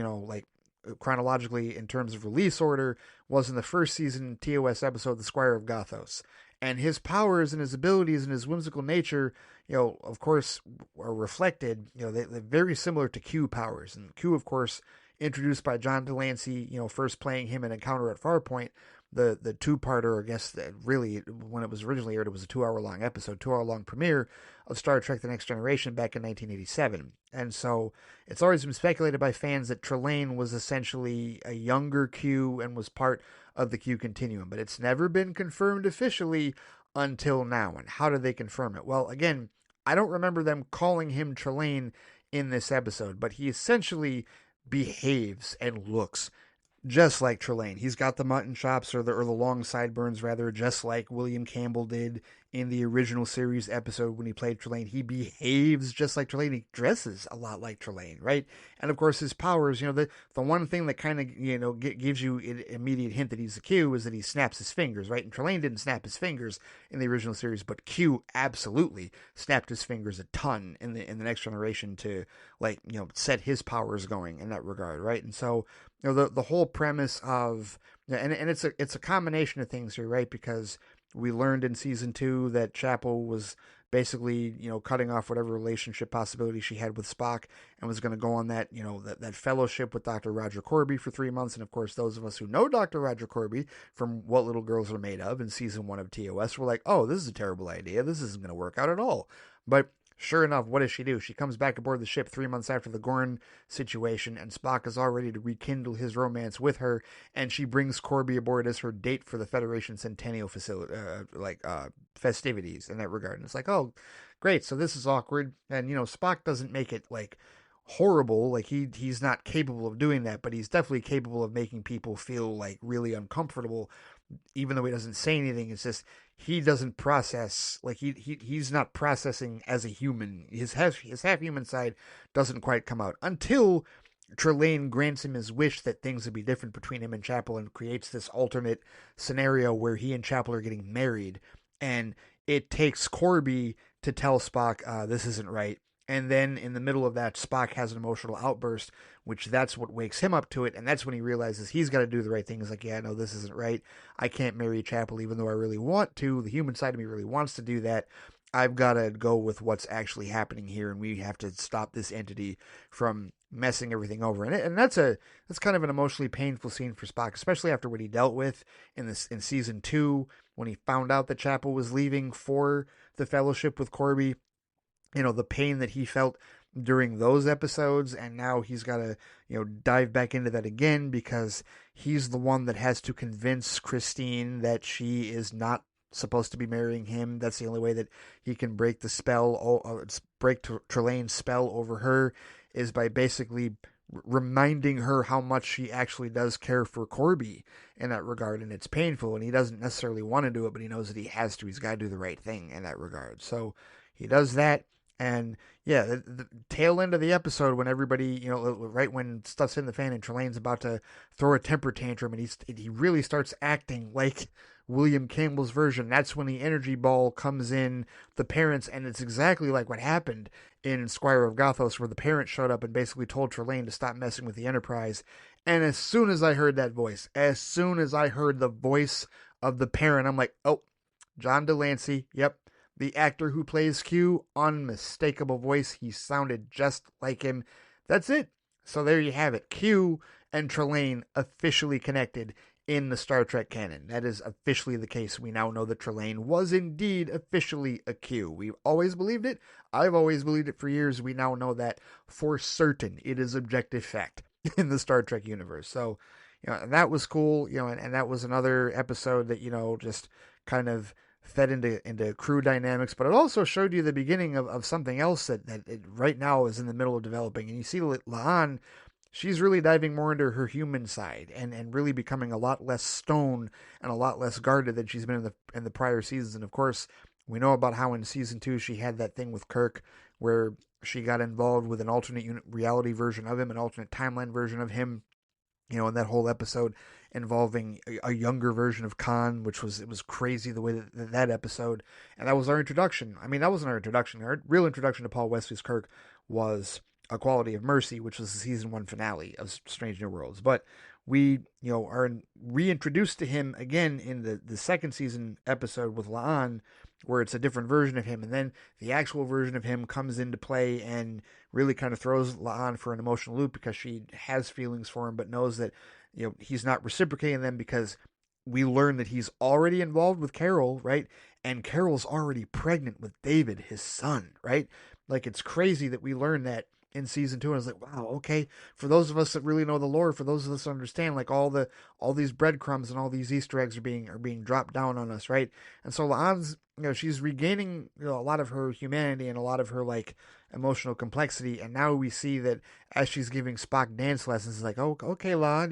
chronologically in terms of release order, was in the first season TOS episode, The Squire of Gothos. And his powers and his abilities and his whimsical nature, of course, are reflected, they're very similar to Q powers. And Q, of course, introduced by John Delancey, first playing him in Encounter at Farpoint, the two-parter, I guess, that really, when it was originally aired, it was a 2-hour-long episode, 2-hour-long premiere of Star Trek The Next Generation back in 1987. And so it's always been speculated by fans that Trelane was essentially a younger Q and was part of the Q Continuum, but it's never been confirmed officially until now. And how did they confirm it? Well, again, I don't remember them calling him Trelane in this episode, but he essentially behaves and looks just like Trelane. He's got the mutton chops or the long sideburns rather, just like William Campbell did in the original series episode when he played Trelane. He behaves just like Trelane. He dresses a lot like Trelane, right? And of course, his powers. The one thing that kind of gives you an immediate hint that he's a Q is that he snaps his fingers, right? And Trelane didn't snap his fingers in the original series, but Q absolutely snapped his fingers a ton in the next generation to set his powers going in that regard, right? And so the whole premise of and it's a combination of things here, right? Because we learned in season 2 that Chapel was basically cutting off whatever relationship possibility she had with Spock and was going to go on that that fellowship with Dr. Roger Corby for 3 months. And of course, those of us who know Dr. Roger Corby from What Little Girls Are Made Of in season 1 of TOS were like, oh, this is a terrible idea. This isn't going to work out at all. But sure enough, what does she do? She comes back aboard the ship 3 months after the Gorn situation, and Spock is all ready to rekindle his romance with her, and she brings Corby aboard as her date for the Federation Centennial festivities in that regard. And it's like, oh, great, so this is awkward. And, Spock doesn't make it, horrible. He's not capable of doing that, but he's definitely capable of making people feel, really uncomfortable, even though he doesn't say anything. It's just he doesn't process, he's not processing as a human. His half human side doesn't quite come out until Trelane grants him his wish that things would be different between him and Chapel and creates this alternate scenario where he and Chapel are getting married. And it takes Corby to tell Spock, this isn't right. And then in the middle of that, Spock has an emotional outburst, which that's what wakes him up to it. And that's when he realizes he's got to do the right thing. He's like, yeah, no, this isn't right. I can't marry Chapel even though I really want to. The human side of me really wants to do that. I've got to go with what's actually happening here, and we have to stop this entity from messing everything over. And that's kind of an emotionally painful scene for Spock, especially after what he dealt with in season 2 when he found out that Chapel was leaving for the fellowship with Corby. The pain that he felt during those episodes, and now he's got to, dive back into that again because he's the one that has to convince Christine that she is not supposed to be marrying him. That's the only way that he can break the spell, break Trelane's spell over her, is by basically reminding her how much she actually does care for Corby in that regard. And it's painful, and he doesn't necessarily want to do it, but he knows that he has to. He's got to do the right thing in that regard. So he does that. And yeah, the tail end of the episode when everybody, right when stuff's in the fan and Trelane's about to throw a temper tantrum and he really starts acting like William Campbell's version. That's when the energy ball comes in the parents, and it's exactly like what happened in Squire of Gothos, where the parents showed up and basically told Trelane to stop messing with the Enterprise. And as soon as I heard that voice, as soon as I heard the voice of the parent, I'm like, oh, John Delancey, yep. The actor who plays Q, unmistakable voice. He sounded just like him. That's it. So there you have it. Q and Trelane officially connected in the Star Trek canon. That is officially the case. We now know that Trelane was indeed officially a Q. We've always believed it. I've always believed it for years. We now know that for certain. It is objective fact in the Star Trek universe. So, that was cool. And that was another episode that, just kind of fed into crew dynamics, but it also showed you the beginning of something else that it right now is in the middle of developing. And you see La'an, she's really diving more into her human side and really becoming a lot less stone and a lot less guarded than she's been in the prior seasons. And of course, we know about how in season 2 she had that thing with Kirk where she got involved with an alternate reality version of him, an alternate timeline version of him. In that whole episode involving a younger version of Khan, it was crazy the way that episode, and that was our introduction. I mean, that wasn't our introduction. Our real introduction to Paul Wesley's Kirk was A Quality of Mercy, which was the season 1 finale of Strange New Worlds. But we, are reintroduced to him again in the second season episode with La'an, where it's a different version of him, and then the actual version of him comes into play and really kind of throws La'an for an emotional loop because she has feelings for him, but knows that he's not reciprocating them because we learn that he's already involved with Carol, right? And Carol's already pregnant with David, his son, right? It's crazy that we learn that in season 2, and I was like, wow, okay. For those of us that really know the lore, for those of us that understand, like all these breadcrumbs and all these Easter eggs are being dropped down on us, right? And so La'an's, she's regaining, a lot of her humanity and a lot of her like emotional complexity, and now we see that as she's giving Spock dance lessons, it's like, oh, okay, La'an,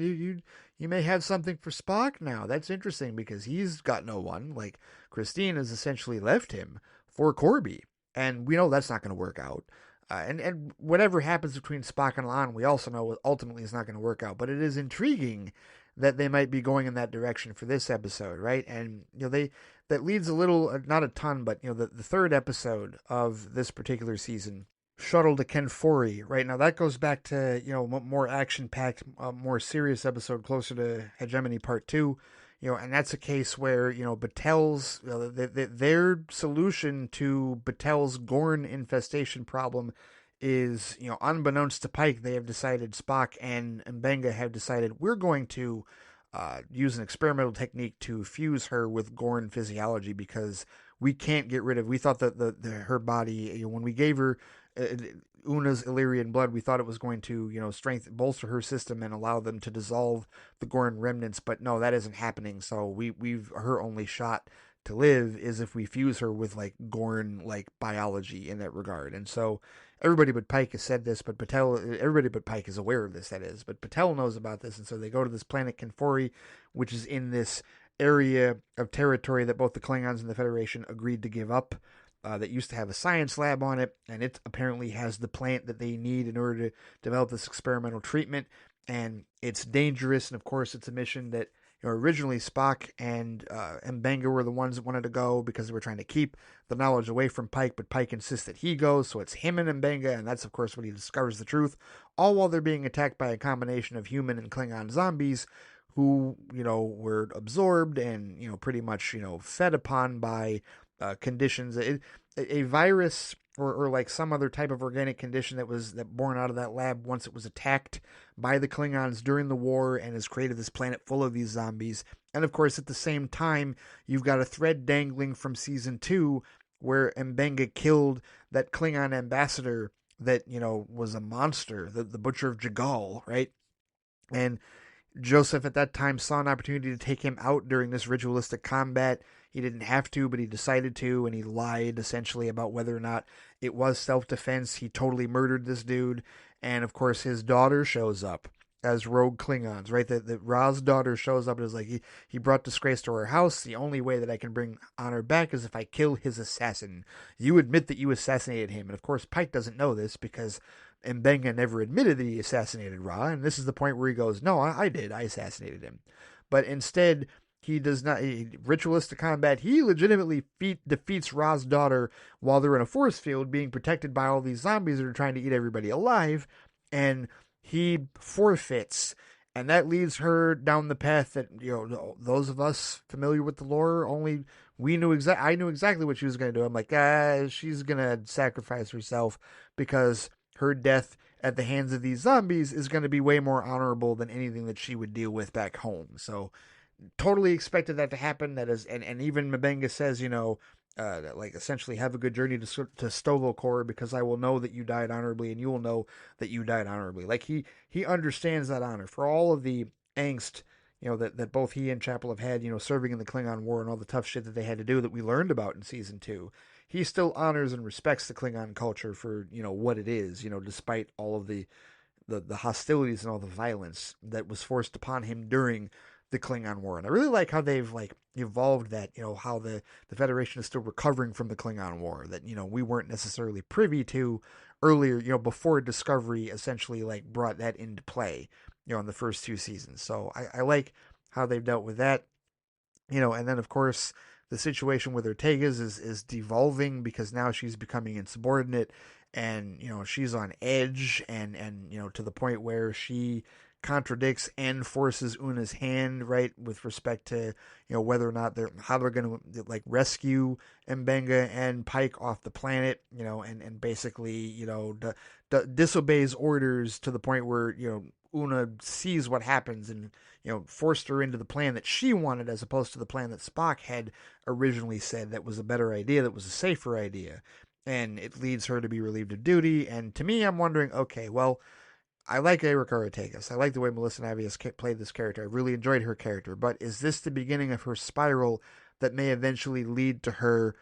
you may have something for Spock now. That's interesting because he's got no one. Like Christine has essentially left him for Corby, and we know that's not going to work out. And whatever happens between Spock and La'an, we also know ultimately is not going to work out. But it is intriguing that they might be going in that direction for this episode, right? And that leads a little, not a ton, but the third episode of this particular season, Shuttle to Kenfori, right? Now that goes back to more action packed, more serious episode closer to Hegemony Part 2. And that's a case where, Batel's, their solution to Batel's Gorn infestation problem is, unbeknownst to Pike, they have decided, Spock and Mbenga have decided, we're going to use an experimental technique to fuse her with Gorn physiology because we can't get rid of, we thought that her body, when we gave her Una's Illyrian blood, we thought it was going to, bolster her system and allow them to dissolve the Gorn remnants, but no, that isn't happening. So we've her only shot to live is if we fuse her with like Gorn like biology in that regard. And so everybody but Pike has said this, but everybody but Pike is aware of this, that is, but Patel knows about this, and so they go to this planet Kenfori, which is in this area of territory that both the Klingons and the Federation agreed to give up. That used to have a science lab on it, and it apparently has the plant that they need in order to develop this experimental treatment. And it's dangerous, and of course, it's a mission that originally Spock and Mbenga were the ones that wanted to go because they were trying to keep the knowledge away from Pike, but Pike insists that he goes, so it's him and Mbenga, and that's of course when he discovers the truth, all while they're being attacked by a combination of human and Klingon zombies who, were absorbed and, pretty much, fed upon by conditions. A virus or like some other type of organic condition that born out of that lab once it was attacked by the Klingons during the war and has created this planet full of these zombies. And of course, at the same time, you've got a thread dangling from season 2 where Mbenga killed that Klingon ambassador that, was a monster, the Butcher of Jagal, right? And Joseph at that time saw an opportunity to take him out during this ritualistic combat. He didn't have to, but he decided to, and he lied essentially about whether or not it was self-defense. He totally murdered this dude, and of course his daughter shows up as rogue Klingons, right? That Ra's daughter shows up and is like, he brought disgrace to our house. The only way that I can bring honor back is if I kill his assassin. You admit that you assassinated him, and of course Pike doesn't know this because Mbenga never admitted that he assassinated Ra, and this is the point where he goes, no, I did. I assassinated him. But instead, he does not, ritualistic combat, he legitimately defeats Ra's daughter while they're in a force field being protected by all these zombies that are trying to eat everybody alive, and he forfeits. And that leads her down the path that, those of us familiar with the lore, only I knew exactly what she was going to do. I'm like, she's going to sacrifice herself because her death at the hands of these zombies is going to be way more honorable than anything that she would deal with back home. So totally expected that to happen. That is, and even Mbenga says, like essentially have a good journey to Sto-Vo-Kor because I will know that you died honorably and you will know that you died honorably. Like he understands that honor for all of the angst, that both he and Chapel have had, serving in the Klingon War and all the tough shit that they had to do that we learned about in season 2. He still honors and respects the Klingon culture for, what it is, despite all of the hostilities and all the violence that was forced upon him during the Klingon War. And I really like how they've evolved that, how the Federation is still recovering from the Klingon War that, we weren't necessarily privy to earlier, before Discovery essentially brought that into play, in the first 2 seasons. So I like how they've dealt with that, and then of course the situation with Ortega's is devolving because now she's becoming insubordinate and, she's on edge and, to the point where she contradicts and forces Una's hand, right, with respect to, whether or not how they're going to rescue Mbenga and Pike off the planet, and basically, disobeys orders to the point where, Una sees what happens and, forced her into the plan that she wanted as opposed to the plan that Spock had originally said that was a better idea, that was a safer idea. and it leads her to be relieved of duty. And to me, I'm wondering, okay, well, I like Erica Ortegas. I like the way Melissa Navi has played this character. I really enjoyed her character. But is this the beginning of her spiral that may eventually lead to her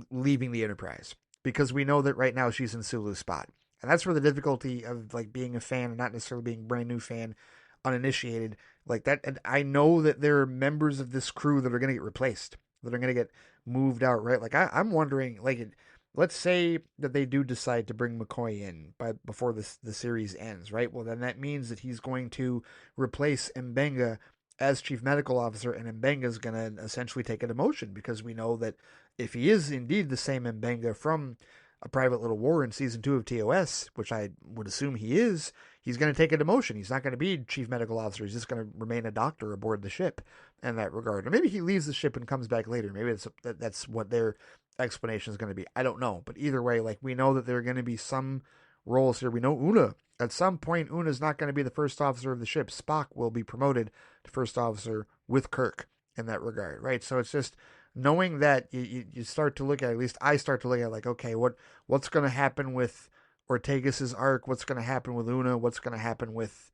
leaving the Enterprise? Because we know that right now she's in Sulu's spot. And that's where the difficulty of like being a fan and not necessarily being a brand new fan, uninitiated, like that. And I know that there are members of this crew that are going to get replaced, that are going to get moved out, right? Like I'm wondering, like, let's say that they do decide to bring McCoy in before the series ends, right? Well, then that means that he's going to replace Mbenga as chief medical officer, and Mbenga is going to essentially take a demotion, because we know that if he is indeed the same Mbenga from A Private Little War in season 2 of TOS, which I would assume he is, he's going to take a demotion. He's not going to be chief medical officer. He's just going to remain a doctor aboard the ship in that regard. Or maybe he leaves the ship and comes back later. Maybe that's what their explanation is going to be. I don't know. But either way, like, we know that there are going to be some roles here. We know Una. At some point, Una's not going to be the first officer of the ship. Spock will be promoted to first officer with Kirk in that regard, right? So it's just knowing that you start to look at least I start to look at, like, okay, what's going to happen with Ortegas's arc? What's going to happen with Una? What's going to happen with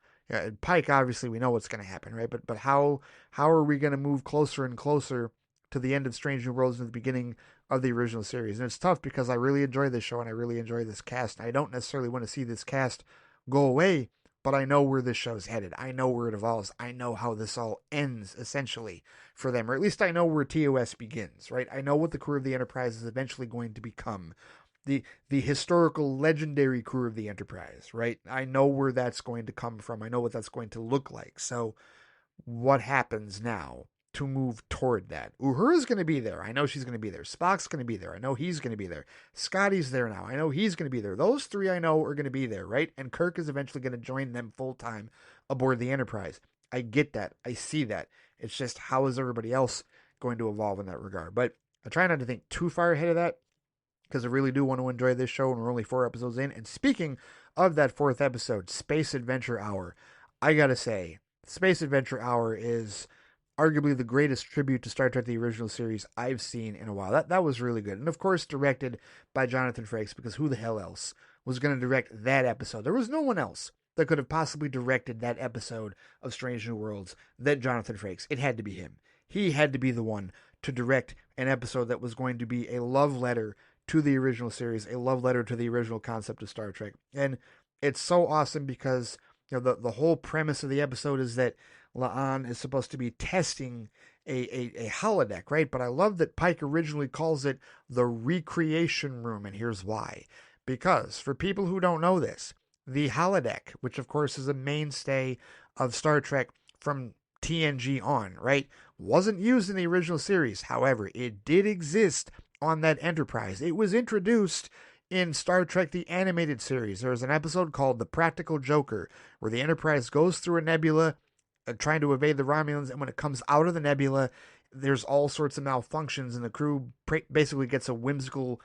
Pike? Obviously, we know what's going to happen, right? But how are we going to move closer and closer to the end of Strange New Worlds and the beginning of the original series? And it's tough because I really enjoy this show and I really enjoy this cast. I don't necessarily want to see this cast go away, but I know where this show's headed. I know where it evolves. I know how this all ends, essentially, for them. Or at least I know where TOS begins, right? I know what the crew of the Enterprise is eventually going to become. The historical, legendary crew of the Enterprise, right? I know where that's going to come from. I know what that's going to look like. So what happens now to move toward that? Uhura's going to be there. I know she's going to be there. Spock's going to be there. I know he's going to be there. Scotty's there now. I know he's going to be there. Those three I know are going to be there, right? And Kirk is eventually going to join them full time aboard the Enterprise. I get that. I see that. It's just, how is everybody else going to evolve in that regard? But I try not to think too far ahead of that, because I really do want to enjoy this show, and we're only 4 episodes in. And speaking of that 4th episode, Space Adventure Hour, I gotta say, Space Adventure Hour is arguably the greatest tribute to Star Trek the original series I've seen in a while. That was really good. And of course, directed by Jonathan Frakes, because who the hell else was going to direct that episode? There was no one else that could have possibly directed that episode of Strange New Worlds than Jonathan Frakes. It had to be him. He had to be the one to direct an episode that was going to be a love letter to the original series, a love letter to the original concept of Star Trek. And it's so awesome because, you know, the whole premise of the episode is that La'an is supposed to be testing a holodeck, right? But I love that Pike originally calls it the recreation room, and here's why. Because for people who don't know this, the holodeck, which of course is a mainstay of Star Trek from TNG on, right, wasn't used in the original series. However, it did exist on that Enterprise. It was introduced in Star Trek the Animated Series. There was an episode called The Practical Joker, where the Enterprise goes through a nebula trying to evade the Romulans, and when it comes out of the nebula, there's all sorts of malfunctions, and the crew basically gets a whimsical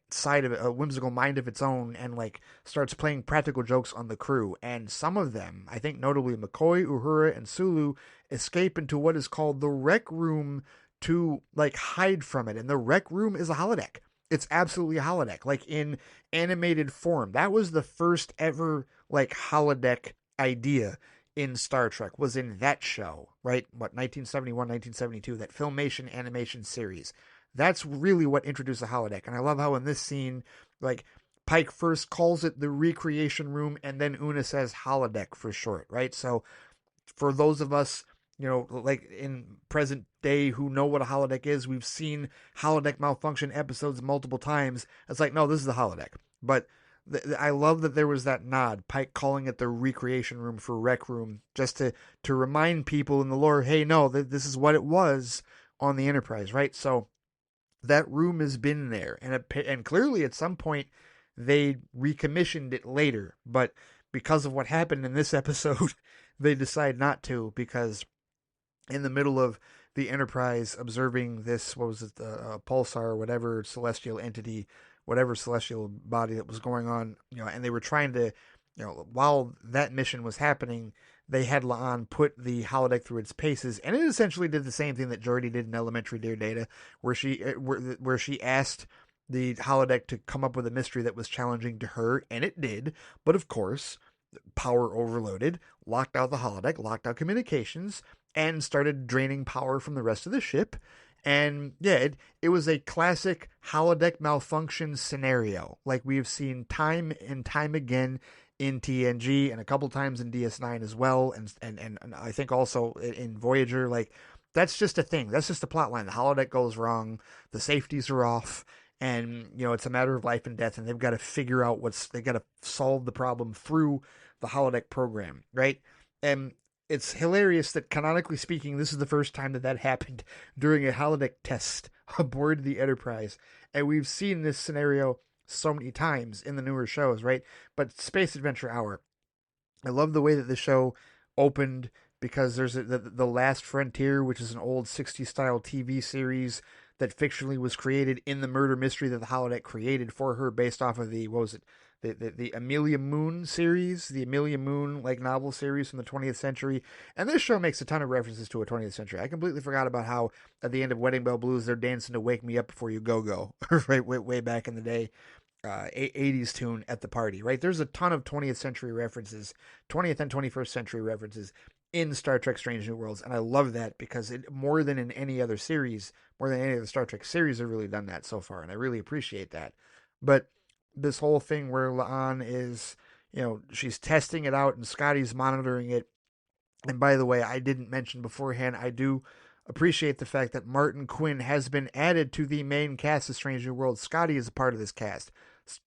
side of it, a whimsical mind of its own, and starts playing practical jokes on the crew. And some of them, I think notably McCoy, Uhura, and Sulu, escape into what is called the Rec Room to hide from it. And the Rec Room is a holodeck. It's absolutely a holodeck, in animated form. That was the first ever holodeck idea in Star Trek, was in that show, right? 1971, 1972, that Filmation animation series. That's really what introduced the holodeck. And I love how in this scene, Pike first calls it the recreation room, and then Una says holodeck for short, right? So for those of us, in present day who know what a holodeck is, we've seen holodeck malfunction episodes multiple times. It's no, this is the holodeck. But I love that there was that nod, Pike calling it the recreation room for Rec Room, just to remind people in the lore, hey, no, this is what it was on the Enterprise, right? So that room has been there, and clearly at some point they recommissioned it later, but because of what happened in this episode, they decide not to, because in the middle of the Enterprise observing this, what was it, pulsar or whatever celestial entity, whatever celestial body that was going on, and they were trying to, while that mission was happening, they had La'an put the holodeck through its paces, and it essentially did the same thing that Geordi did in Elementary Dear Data, where she asked the holodeck to come up with a mystery that was challenging to her, and it did. But of course, power overloaded, locked out the holodeck, locked out communications, and started draining power from the rest of the ship. And yeah, it was a classic holodeck malfunction scenario, like we've seen time and time again in TNG and a couple times in DS9 as well, and I think also in Voyager. Like, that's just a thing. That's just a plot line. The holodeck goes wrong, the safeties are off, and it's a matter of life and death, and they've got to figure out they got to solve the problem through the holodeck program, right? And it's hilarious that, canonically speaking, this is the first time that happened during a holodeck test aboard the Enterprise. And we've seen this scenario so many times in the newer shows, right? But Space Adventure Hour, I love the way that the show opened, because there's the Last Frontier, which is an old 60s style TV series that fictionally was created in the murder mystery that the holodeck created for her, based off of the Amelia Moon series, the Amelia Moon like novel series from the 20th century. And this show makes a ton of references to a 20th century. I completely forgot about how at the end of Wedding Bell Blues they're dancing to Wake Me Up Before You Go Go, right, way back in the day. 80s tune at the party, right? There's a ton of 20th century references, 20th and 21st century references in Star Trek Strange New Worlds, and I love that, because it, more than in any other series, more than any other Star Trek series, have really done that so far, and I really appreciate that. But this whole thing where La'an is, she's testing it out and Scotty's monitoring it. And by the way, I didn't mention beforehand, I do appreciate the fact that Martin Quinn has been added to the main cast of Strange New Worlds. Scotty is a part of this cast.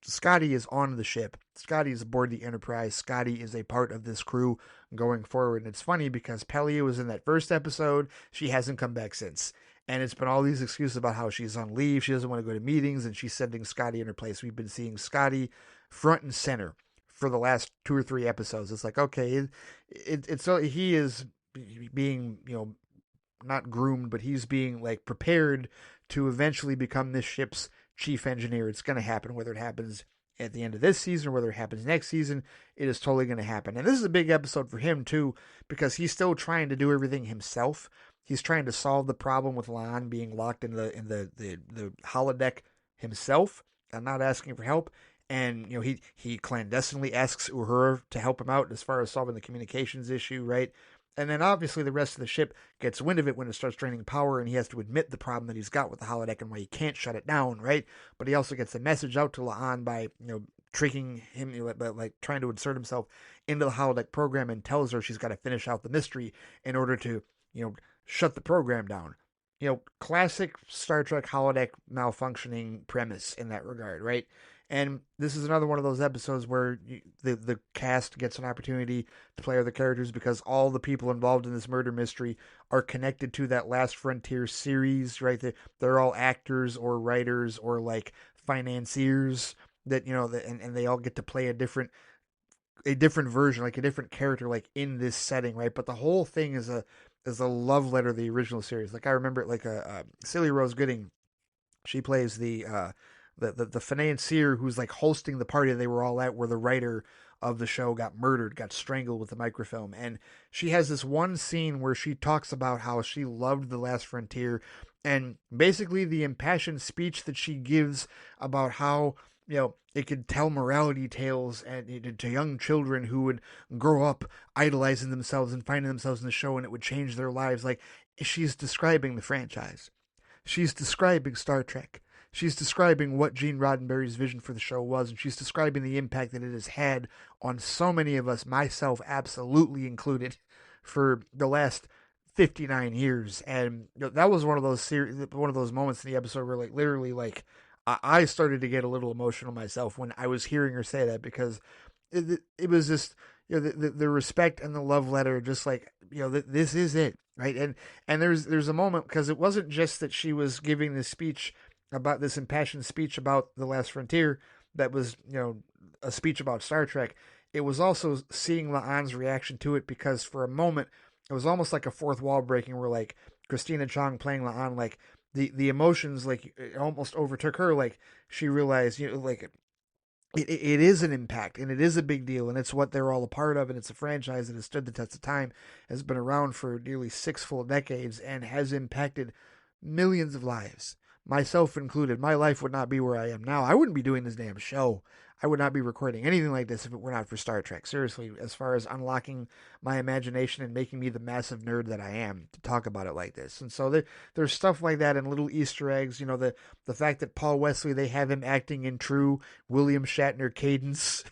Scotty is on the ship. Scotty is aboard the Enterprise. Scotty is a part of this crew going forward. And it's funny because Pelia was in that first episode. She hasn't come back since. And it's been all these excuses about how she's on leave. She doesn't want to go to meetings, and she's sending Scotty in her place. We've been seeing Scotty front and center for the last 2 or 3 episodes. It's like, okay, it's so he is being, not groomed, but he's being like prepared to eventually become this ship's chief engineer. It's going to happen, whether it happens at the end of this season or whether it happens next season. It is totally going to happen. And this is a big episode for him too, because he's still trying to do everything himself. He's trying to solve the problem with La'an being locked in the holodeck himself and not asking for help. And he clandestinely asks Uhura to help him out as far as solving the communications issue, right? And then obviously the rest of the ship gets wind of it when it starts draining power, and he has to admit the problem that he's got with the holodeck and why he can't shut it down, right? But he also gets a message out to La'an by, tricking him, like trying to insert himself into the holodeck program, and tells her she's got to finish out the mystery in order to, shut the program down. Classic Star Trek holodeck malfunctioning premise in that regard, right? And this is another one of those episodes where the cast gets an opportunity to play other characters, because all the people involved in this murder mystery are connected to that Last Frontier series, right? They're all actors or writers or like financiers that, and they all get to play a different version, like a different character, like in this setting, right? But the whole thing is a love letter to the original series. Like, I remember it like Silly Rose Gooding. She plays the financier who's like hosting the party they were all at, where the writer of the show got murdered, got strangled with a microfilm. And she has this one scene where she talks about how she loved The Last Frontier, and basically the impassioned speech that she gives about how, it could tell morality tales and to young children who would grow up idolizing themselves and finding themselves in the show, and it would change their lives. Like, she's describing the franchise. She's describing Star Trek. She's describing what Gene Roddenberry's vision for the show was, and she's describing the impact that it has had on so many of us, myself absolutely included, for the last 59 years. And that was one of those moments in the episode where, like, literally, like, I started to get a little emotional myself when I was hearing her say that, because it was just, the respect and the love letter, just like, this is it, right? And there's a moment, because it wasn't just that she was giving this speech about this impassioned speech about The Last Frontier that was, a speech about Star Trek. It was also seeing La'an's reaction to it, because for a moment it was almost like a fourth wall breaking, where like Christina Chong playing La'an, like the emotions, like, it almost overtook her. Like, she realized, like, it is an impact, and it is a big deal, and it's what they're all a part of, and it's a franchise that has stood the test of time, has been around for nearly 6 full decades, and has impacted millions of lives. myself included, my life would not be where I am now. I wouldn't be doing this damn show. I would not be recording anything like this if it were not for Star Trek. Seriously, as far as unlocking my imagination and making me the massive nerd that I am to talk about it like this. And so there's stuff like that and little Easter eggs. You know, the fact that Paul Wesley, they have him acting in true William Shatner cadence,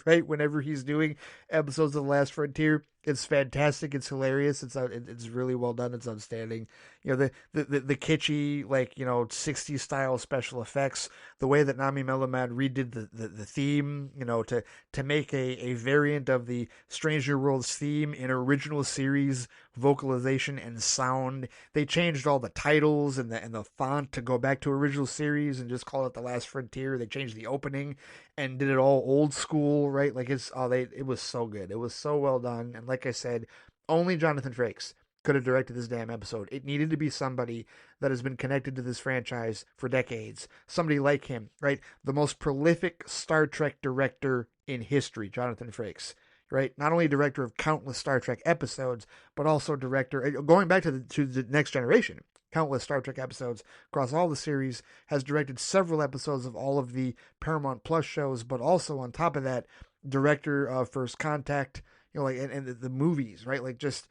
right? Whenever he's doing episodes of The Last Frontier. It's fantastic. It's hilarious. It's really well done. It's outstanding. You know, the kitschy, like, you know, 60s style special effects, the way that Nami Melamad redid the theme, you know, to make a variant of the Stranger Worlds theme in original series vocalization and sound. They changed all the titles and the font to go back to original series and just call it The Last Frontier. They changed the opening and did it all old school, right? Like it was so good. It was so well done. And like I said, only Jonathan Frakes could have directed this damn episode. It needed to be somebody that has been connected to this franchise for decades. Somebody like him, right? The most prolific Star Trek director in history, Jonathan Frakes, right? Not only director of countless Star Trek episodes, but also director, going back to the Next Generation, countless Star Trek episodes across all the series, has directed several episodes of all of the Paramount Plus shows, but also on top of that, director of First Contact, you know, like, and the movies, right? Like, just,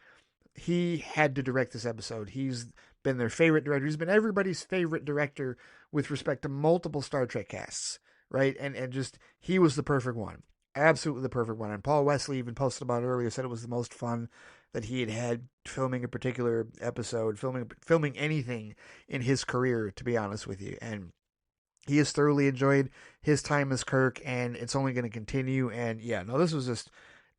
he had to direct this episode. He's been their favorite director. He's been everybody's favorite director with respect to multiple Star Trek casts, right? And just, he was the perfect one. Absolutely the perfect one. And Paul Wesley even posted about it earlier, said it was the most fun that he had filming a particular episode, filming anything in his career, to be honest with you. And he has thoroughly enjoyed his time as Kirk, and it's only going to continue. And yeah, no, this was just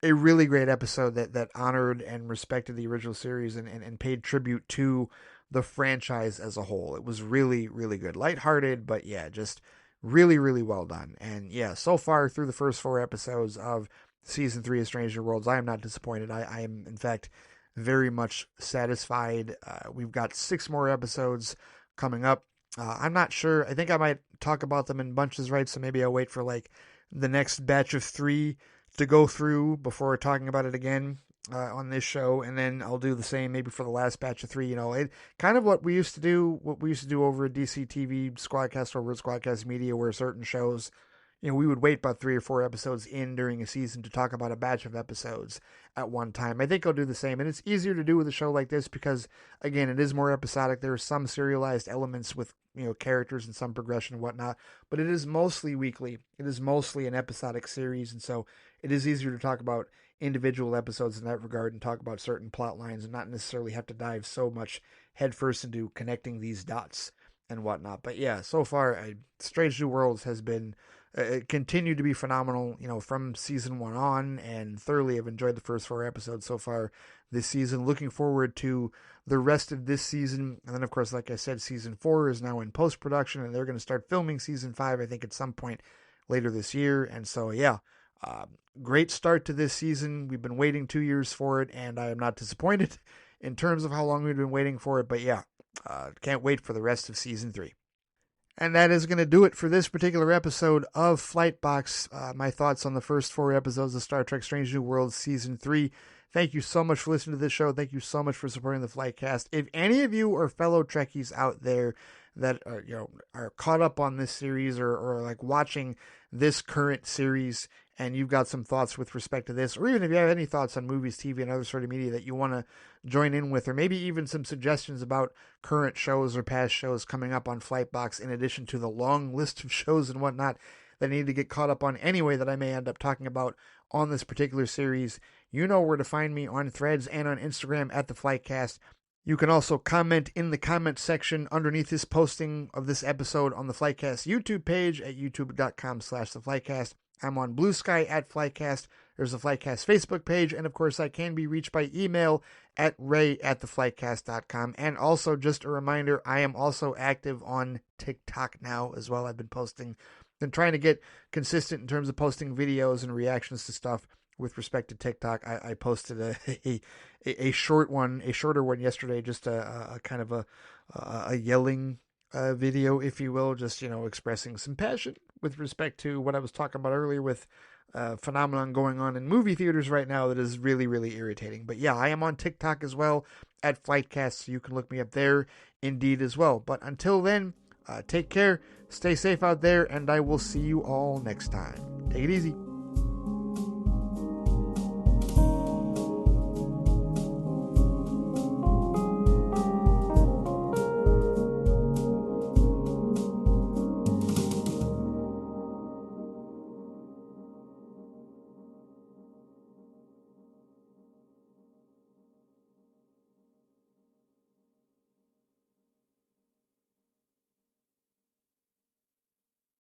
a really great episode that honored and respected the original series and paid tribute to the franchise as a whole. It was really, really good. Lighthearted, but yeah, just really, really well done. And yeah, so far through the first 4 episodes of Season 3 of Stranger Worlds, I am not disappointed. I am, in fact, very much satisfied. We've got 6 more episodes coming up. I'm not sure. I think I might talk about them in bunches, right? So maybe I'll wait for like the next batch of 3 to go through before talking about it again on this show, and then I'll do the same maybe for the last batch of 3. You know, it kind of what we used to do over at DC TV Squadcast, over at Squadcast Media, where certain shows, you know, we would wait about 3 or 4 episodes in during a season to talk about a batch of episodes at one time. I think I'll do the same, and it's easier to do with a show like this because, again, it is more episodic. There are some serialized elements with, you know, characters and some progression and whatnot, but it is mostly weekly. It is mostly an episodic series, and so it is easier to talk about individual episodes in that regard and talk about certain plot lines and not necessarily have to dive so much headfirst into connecting these dots and whatnot. But yeah, so far, Strange New Worlds has been continued to be phenomenal, you know, from season 1 on, and thoroughly have enjoyed the first 4 episodes so far this season. Looking forward to the rest of this season. And then, of course, like I said, season 4 is now in post-production, and they're going to start filming season 5, I think, at some point later this year. And so, yeah, great start to this season. We've been waiting 2 years for it, and I am not disappointed in terms of how long we've been waiting for it. But yeah, can't wait for the rest of season 3. And that is going to do it for this particular episode of Flightbox. My thoughts on the first 4 episodes of Star Trek Strange New Worlds Season 3. Thank you so much for listening to this show. Thank you so much for supporting the Flightcast. If any of you are fellow Trekkies out there that are, you know, are caught up on this series or like watching this current series, and you've got some thoughts with respect to this, or even if you have any thoughts on movies, TV, and other sort of media that you want to join in with, or maybe even some suggestions about current shows or past shows coming up on Flightbox, in addition to the long list of shows and whatnot that I need to get caught up on anyway that I may end up talking about on this particular series, you know where to find me on Threads and on Instagram at the Flightcast. You can also comment in the comment section underneath this posting of this episode on the Flightcast YouTube page at youtube.com/theflightcast. I'm on BLUESKY at Flightcast. There's a Flightcast Facebook page, and of course I can be reached by email at ray@theflightcast.com. And also, just a reminder, I am also active on TikTok now as well. I've been trying to get consistent in terms of posting videos and reactions to stuff with respect to TikTok. I posted a shorter one yesterday, just a kind of a yelling video, if you will, just, you know, expressing some passion with respect to what I was talking about earlier with phenomenon going on in movie theaters right now that is really, really irritating. But yeah, I am on TikTok as well at Flightcast, so you can look me up there indeed as well. But until then, Take care, stay safe out there, and I will see you all next time. Take it easy.